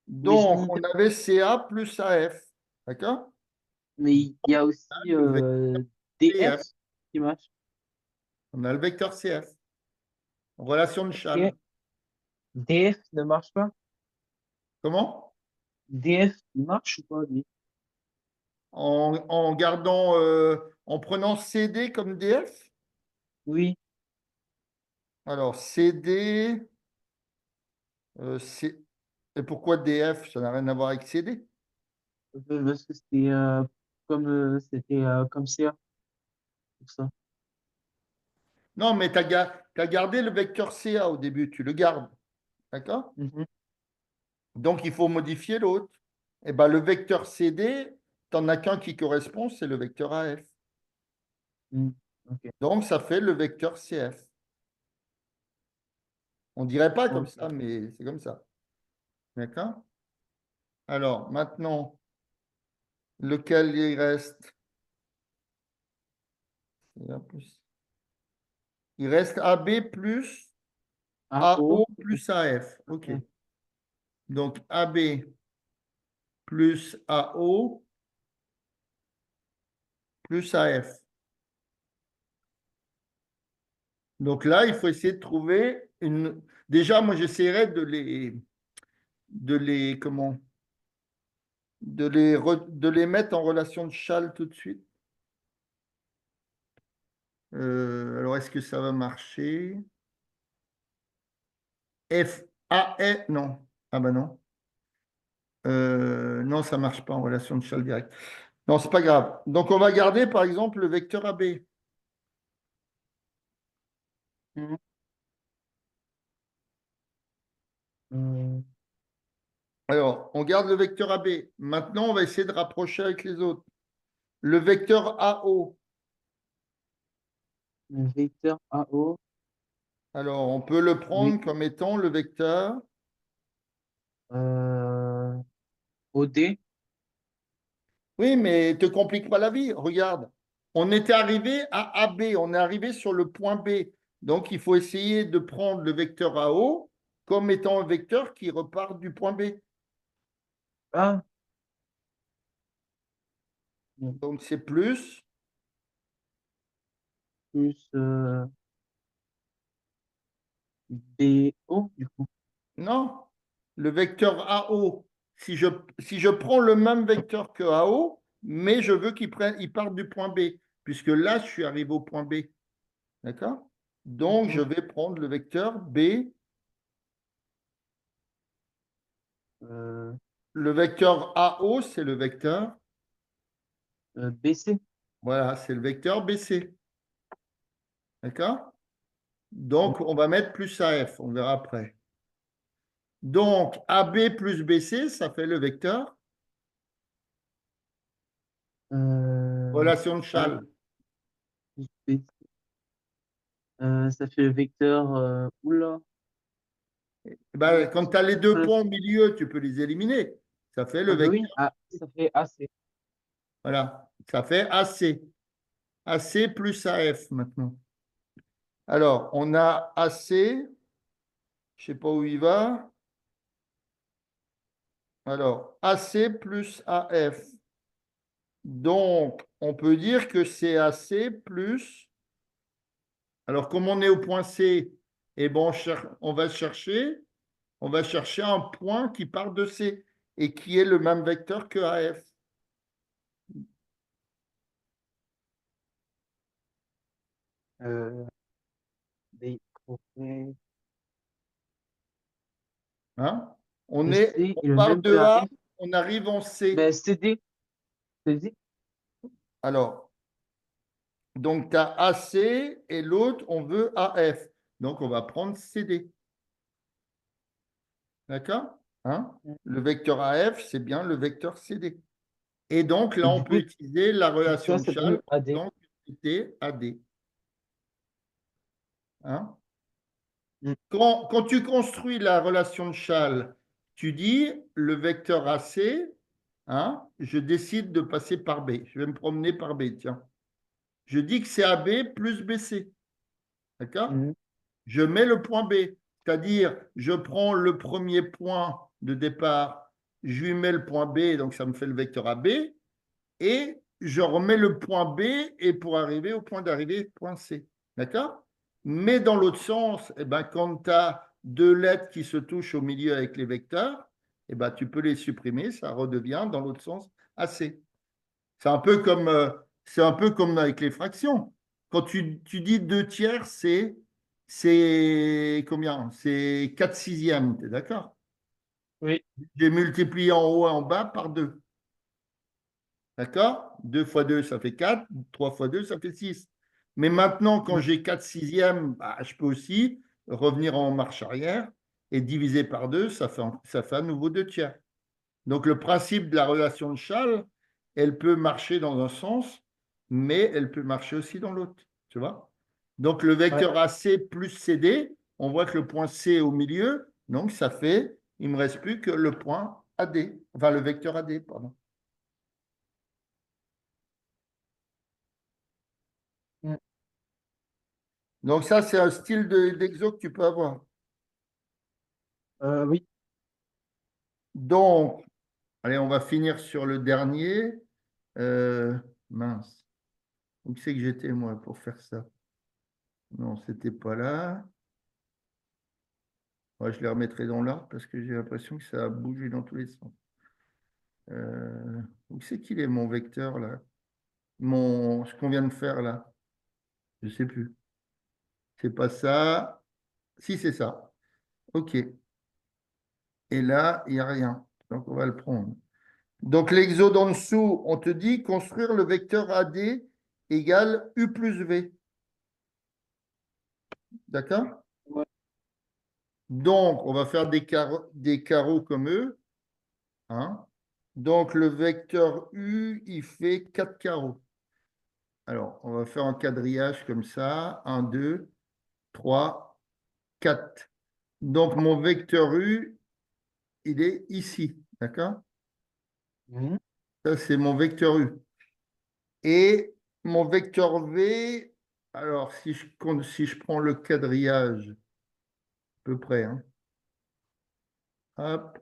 Mais, Donc, on avait CA plus AF. D'accord? mais il y a aussi Le vecteur DF CF. qui marche. On a le vecteur CF. Relation de Chasles. Ok. DF ne marche pas. Comment? DF, il marche ou pas, lui? En gardant, en prenant CD comme DF? Oui, Alors, CD, c'est... Et pourquoi DF? Ça n'a rien à voir avec CD. parce que c'était comme CA, pour ça. Non, mais tu as gardé le vecteur CA au début, tu le gardes. D'accord? Mhm. Donc, il faut modifier l'autre. Et ben, le vecteur CD, tu n'en as qu'un qui correspond, c'est le vecteur AF. Mm. Ok, Donc, ça fait le vecteur CF. On ne dirait pas comme ça, ok. mais c'est comme ça. D'accord? Alors, maintenant, lequel il reste? Il reste AB plus AO, AO plus AF. OK. ok. Donc, AB plus AO plus AF. Donc là, il faut essayer de trouver une. Déjà, moi, j'essaierai comment? De les mettre en relation de Châle tout de suite. Alors, est-ce que ça va marcher? F, A, E, non. Ah ben non. Non, ça ne marche pas en relation de Châle direct. Non, c'est pas grave. Donc, on va garder, par exemple, le vecteur AB. Mhm. Euh, Alors, on garde le vecteur AB. Maintenant, on va essayer de rapprocher avec les autres. Le vecteur AO. le vecteur AO, Alors, on peut le oui. prendre comme étant le vecteur. Euh, OD, Oui, mais ne te complique pas la vie. Regarde, on était arrivé à AB, on est arrivé sur le point B. Donc, il faut essayer de prendre le vecteur AO comme étant un vecteur qui repart du point B. A, Donc, c'est plus. plus BO, du coup. Non, le vecteur AO. Si je prends le même vecteur que AO, mais je veux il parte du point B, puisque là, je suis arrivé au point B. D'accord? Donc, je Mhm. vais prendre le vecteur B. Euh, Le vecteur AO, c'est le vecteur. BC. Voilà, c'est le vecteur BC. D'accord? Donc, on va mettre plus AF, on verra après. Donc, AB plus BC, ça fait le vecteur relation de A Châle. plus BC. Ça fait le vecteur. Oula. Eh ben, quand tu as les deux points au milieu, tu peux les éliminer. Ça fait le Ah, bah oui, vecteur. ah, ça fait AC. Voilà, ça fait AC. AC plus AF maintenant. Alors, on a AC, je ne sais pas où il va. Alors, AC plus AF. Donc, on peut dire que c'est AC plus. Alors, comme on est au point C, eh ben, on va chercher un point qui part de C et qui est le même vecteur que AF. Euh, B, Hein? C On est le part même que de A, AF. on arrive en C. Ben, CD. CD. Alors, donc tu as AC et l'autre, on veut AF. Donc, on va prendre CD. D'accord? Hein? Le vecteur AF, c'est bien le vecteur CD. Et donc, là, Et on du peut coup, utiliser la relation toi, de c'est Châle devenu en AD. disant que c'était AD. Hein? Quand tu construis la relation de Châle, tu dis le vecteur AC, hein, je décide de passer par B. Je vais me promener par B, tiens. Je dis que c'est AB plus BC. D'accord? Mhm. Je mets le point B. C'est-à-dire, je prends le premier point de départ, je lui mets le point B, donc ça me fait le vecteur AB, et je remets le point B et pour arriver au point d'arrivée, point C. D'accord? Mais dans l'autre sens, eh ben, quand tu as deux lettres qui se touchent au milieu avec les vecteurs, eh ben, tu peux les supprimer, ça redevient dans l'autre sens AC. C'est un peu comme avec les fractions. Quand tu dis 2 tiers, c'est combien? C'est 4 sixièmes, tu es d'accord? Oui, J'ai multiplié en haut et en bas par 2. D'accord? 2 fois 2, ça fait 4. 3 fois 2, ça fait 6. Mais maintenant, quand mm, j'ai 4 sixièmes, bah, je peux aussi revenir en marche arrière et diviser par 2, ça fait à nouveau 2 tiers. Donc, le principe de la relation de Schall, elle peut marcher dans un sens, mais elle peut marcher aussi dans l'autre. Tu vois? Donc, le ouais. vecteur AC plus CD, on voit que le point C est au milieu. Donc, ça fait, il ne me reste plus que le point AD, enfin le vecteur AD, pardon. Mm. Donc, ça, c'est un style d'exo que tu peux avoir. Oui. Donc, allez, on va finir sur le dernier. Euh, mince. Où c'est que j'étais, moi, pour faire ça? Non, c'était pas là. Ouais, je les remettrai dans l'ordre parce que j'ai l'impression que ça a bougé dans tous les sens. Où c'est qu'il est, mon vecteur, là? Ce qu'on vient de faire, là? Je ne sais plus. C'est pas ça. Si, c'est ça. OK. Et là, il n'y a rien. Donc, on va le prendre. Donc, l'exo d'en dessous, on te dit construire le vecteur AD égale U plus V. D'accord? Ouais. Donc, on va faire des carreaux comme eux. Hein. Donc, le vecteur U, il fait 4 carreaux. Alors, on va faire un quadrillage comme ça. 1, 2, 3, 4. Donc, mon vecteur U, il est ici. D'accord? Mm. Ça, c'est mon vecteur U. Et mon vecteur V, alors, si je prends le quadrillage, à peu près, hein. Hop.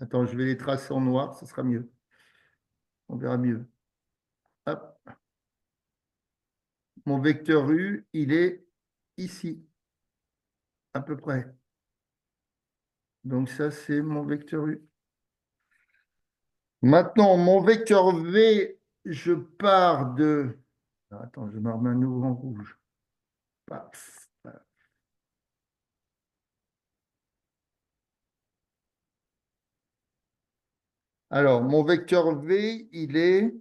Attends, je vais les tracer en noir, ce sera mieux. On verra mieux. Hop. Mon vecteur U, il est ici, à peu près. Donc ça, c'est mon vecteur U. Maintenant, mon vecteur V, je pars de... Attends, je me remets à nouveau en rouge. Paf, paf. Alors, mon vecteur V, il est...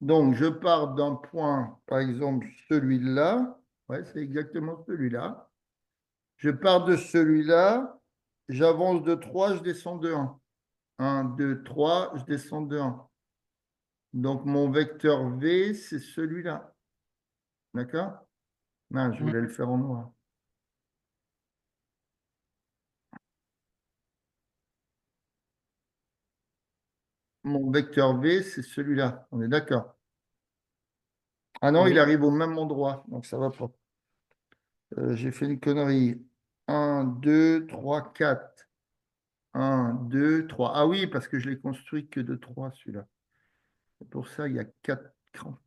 Donc, je pars d'un point, par exemple, celui-là. Ouais, c'est exactement celui-là. Je pars de celui-là. J'avance de 3, je descends de 1. 1, 2, 3, je descends de 1. Donc, mon vecteur V, c'est celui-là. D'accord? Non, je Mm. voulais le faire en noir. Mon vecteur V, c'est celui-là. On est d'accord? Ah non, il Oui. arrive au même endroit, donc ça va pas. J'ai fait une connerie. 1, 2, 3, 4. 1, 2, 3. Ah oui, parce que je l'ai construit que de 3, celui-là. C'est pour ça, il y a 4 crans.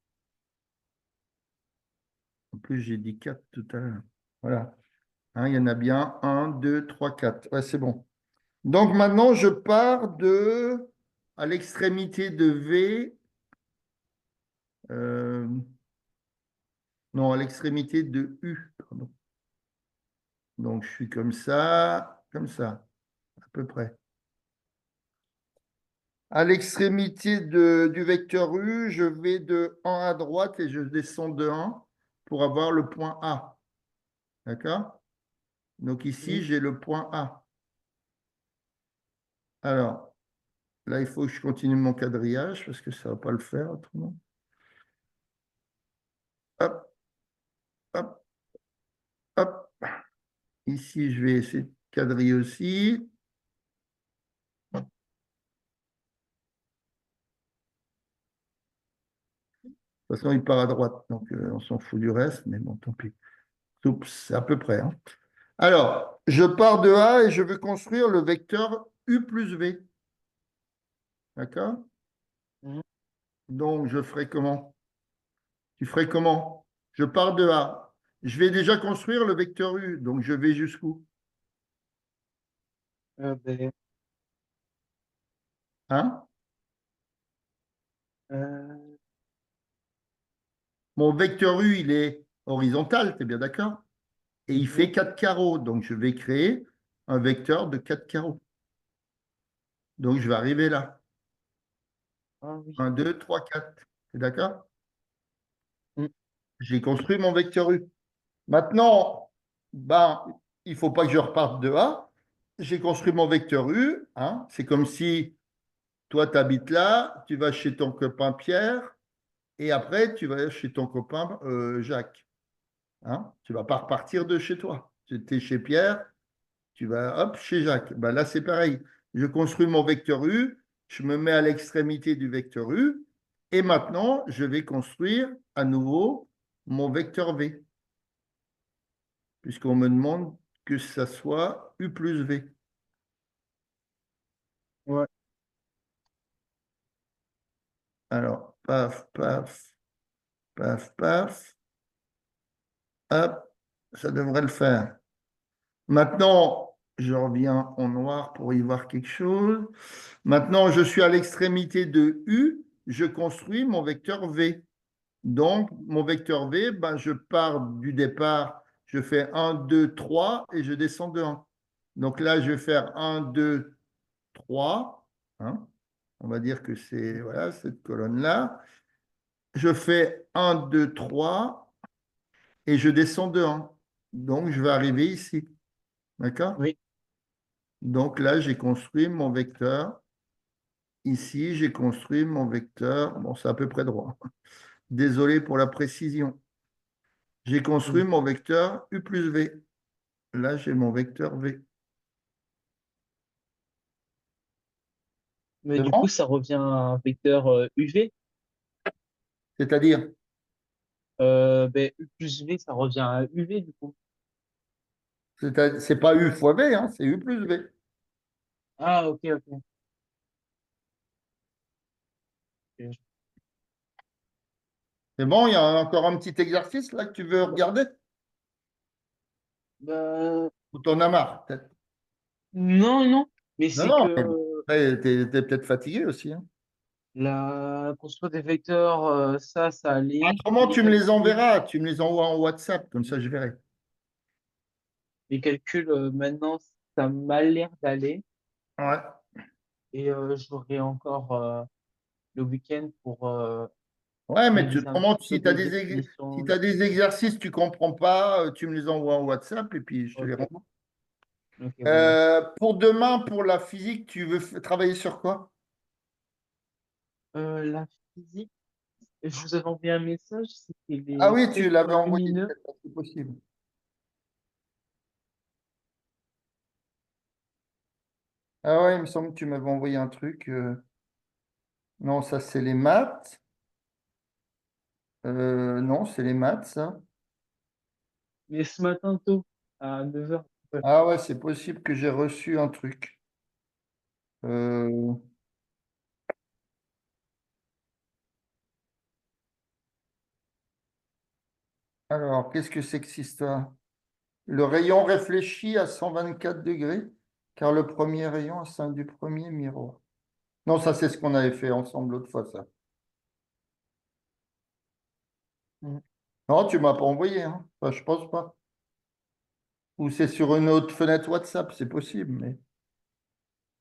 En plus, j'ai dit 4 tout à l'heure. Voilà. Hein, il y en a bien 1, 2, 3, 4. Ouais, c'est bon. Donc maintenant, je pars à l'extrémité de V. euh, non, à l'extrémité de U. Pardon. Donc, je suis comme ça, à peu près. À l'extrémité du vecteur U, je vais de 1 à droite et je descends de 1 pour avoir le point A. D'accord? Donc ici, Oui. j'ai le point A. Alors, là, il faut que je continue mon quadrillage parce que ça ne va pas le faire autrement. Hop, hop, hop. Ici, je vais essayer de quadriller aussi. De toute façon, il part à droite, donc on s'en fout du reste, mais bon, tant pis. Oups, c'est à peu près. Hein. Alors, je pars de A et je veux construire le vecteur U plus V. D'accord? Mm. Donc, je ferai comment? Tu ferais comment? Je pars de A. Je vais déjà construire le vecteur U, donc je vais jusqu'où? Ben, Hein? euh, Mon vecteur U, il est horizontal, tu es bien d'accord? Et il mhm. fait 4 carreaux. Donc, je vais créer un vecteur de 4 carreaux. Donc, je vais arriver là. Ah oui. Un, 2, 3, 4. Tu es d'accord? Mm. J'ai construit mon vecteur U. Maintenant, ben, il ne faut pas que je reparte de A. J'ai construit mon vecteur U. Hein. C'est comme si toi, tu habites là, tu vas chez ton copain Pierre, et après, tu vas chez ton copain Jacques. Hein. Tu ne vas pas repartir de chez toi. Tu es chez Pierre, tu vas hop, chez Jacques. Ben là, c'est pareil. Je construis mon vecteur U, je me mets à l'extrémité du vecteur U, et maintenant, je vais construire à nouveau mon vecteur V, puisqu'on me demande que ça soit U plus V. Ouais. Alors, paf, paf, paf, paf, hop, ça devrait le faire. Maintenant, je reviens en noir pour y voir quelque chose. Maintenant, je suis à l'extrémité de U, je construis mon vecteur V. Donc, mon vecteur V, ben, je pars du départ, je fais un, 2, 3 et je descends de 1. Donc là, je vais faire un, 2, 3. Hein. On va dire que c'est voilà, cette colonne-là. Je fais un, 2, 3 et je descends de 1. Donc, je vais arriver ici. D'accord? Oui. Donc là, j'ai construit mon vecteur. Ici, j'ai construit mon vecteur. Bon, c'est à peu près droit. Désolé pour la précision. J'ai construit Mm. mon vecteur U plus V. Là, j'ai mon vecteur V. Mais C'est du bon? coup, ça revient à un vecteur UV. C'est-à-dire, Ben, U plus V, ça revient à UV du coup. c'est pas U fois V, hein, c'est U plus V. Ah, ok, ok. Ok. C'est bon, il y a encore un petit exercice là que tu veux regarder? Ben, Ou t'en as marre, peut-être? non, non. Mais Non, c'est non, que mais t'es peut-être fatigué aussi. Hein. la construire des vecteurs, ça allait. Autrement, Les tu me les calculs, enverras, tu me les envoies en WhatsApp, comme ça je verrai. les calculs, maintenant, ça m'a l'air d'aller. Ouais. Et j'aurai encore le week-end pour Ouais, mais réviser un autrement, petit peu si tu as des si définitions. t'as des exercices que tu comprends pas, tu me les envoies en WhatsApp et puis je te les Ok, renvoie. ok, oui. Pour demain, pour la physique, tu veux travailler sur quoi? La physique, je vous avais envoyé un message, c'était Ah les oui, tu spectres l'avais envoyé, lumineux. c'est possible. Ah ouais, il me semble que tu m'avais envoyé un truc. Non, ça c'est les maths. Non, c'est les maths, ça. Mais ce matin tôt, à 9h. Ah ouais, c'est possible que j'ai reçu un truc. Euh, alors, qu'est-ce que c'est que cette histoire? Le rayon réfléchit à 124 degrés, car le premier rayon est sein du premier miroir. Non, ça c'est ce qu'on avait fait ensemble l'autre fois, ça. Non, tu m'as pas envoyé, hein. Enfin, je pense pas. Ou c'est sur une autre fenêtre WhatsApp, c'est possible,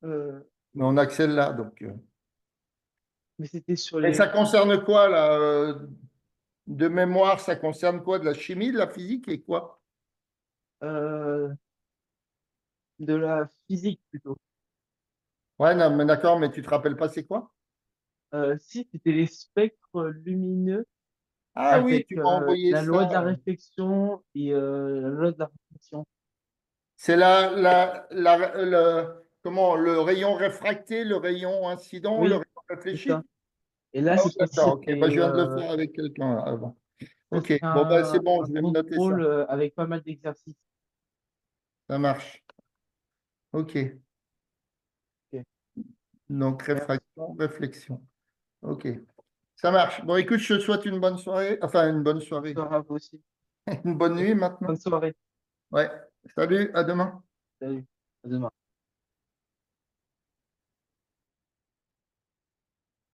Euh, mais on a que celle-là, donc. mais c'était sur Et les ça concerne quoi, là? De mémoire, ça concerne quoi? De la chimie, de la physique et quoi? euh, de la physique plutôt. Ouais, non, mais d'accord, mais tu te rappelles pas c'est quoi? Si, c'était les spectres lumineux Ah oui, avec tu m'as envoyé la loi de la ça. réflexion et la loi de la réflexion. C'est comment, le rayon réfracté, le rayon incident, le Oui, rayon c'est ça. réfléchi? Et là, Ah oui, cette fois-ci, d'accord, ok. Bah, je viens de le faire avec quelqu'un là, avant. ça Ok, serait bon, bah, c'est bon, un je vais me noter contrôle ça. avec pas mal d'exercices. Ça marche. Ok. Ok. Donc, Merci. réfraction, réflexion. Ok. Ça marche. Bon, écoute, je te souhaite une bonne soirée. Enfin, une bonne soirée. Bonsoir à vous aussi. Une bonne nuit Bonne maintenant. soirée. Ouais. Salut, à demain. Salut. À demain.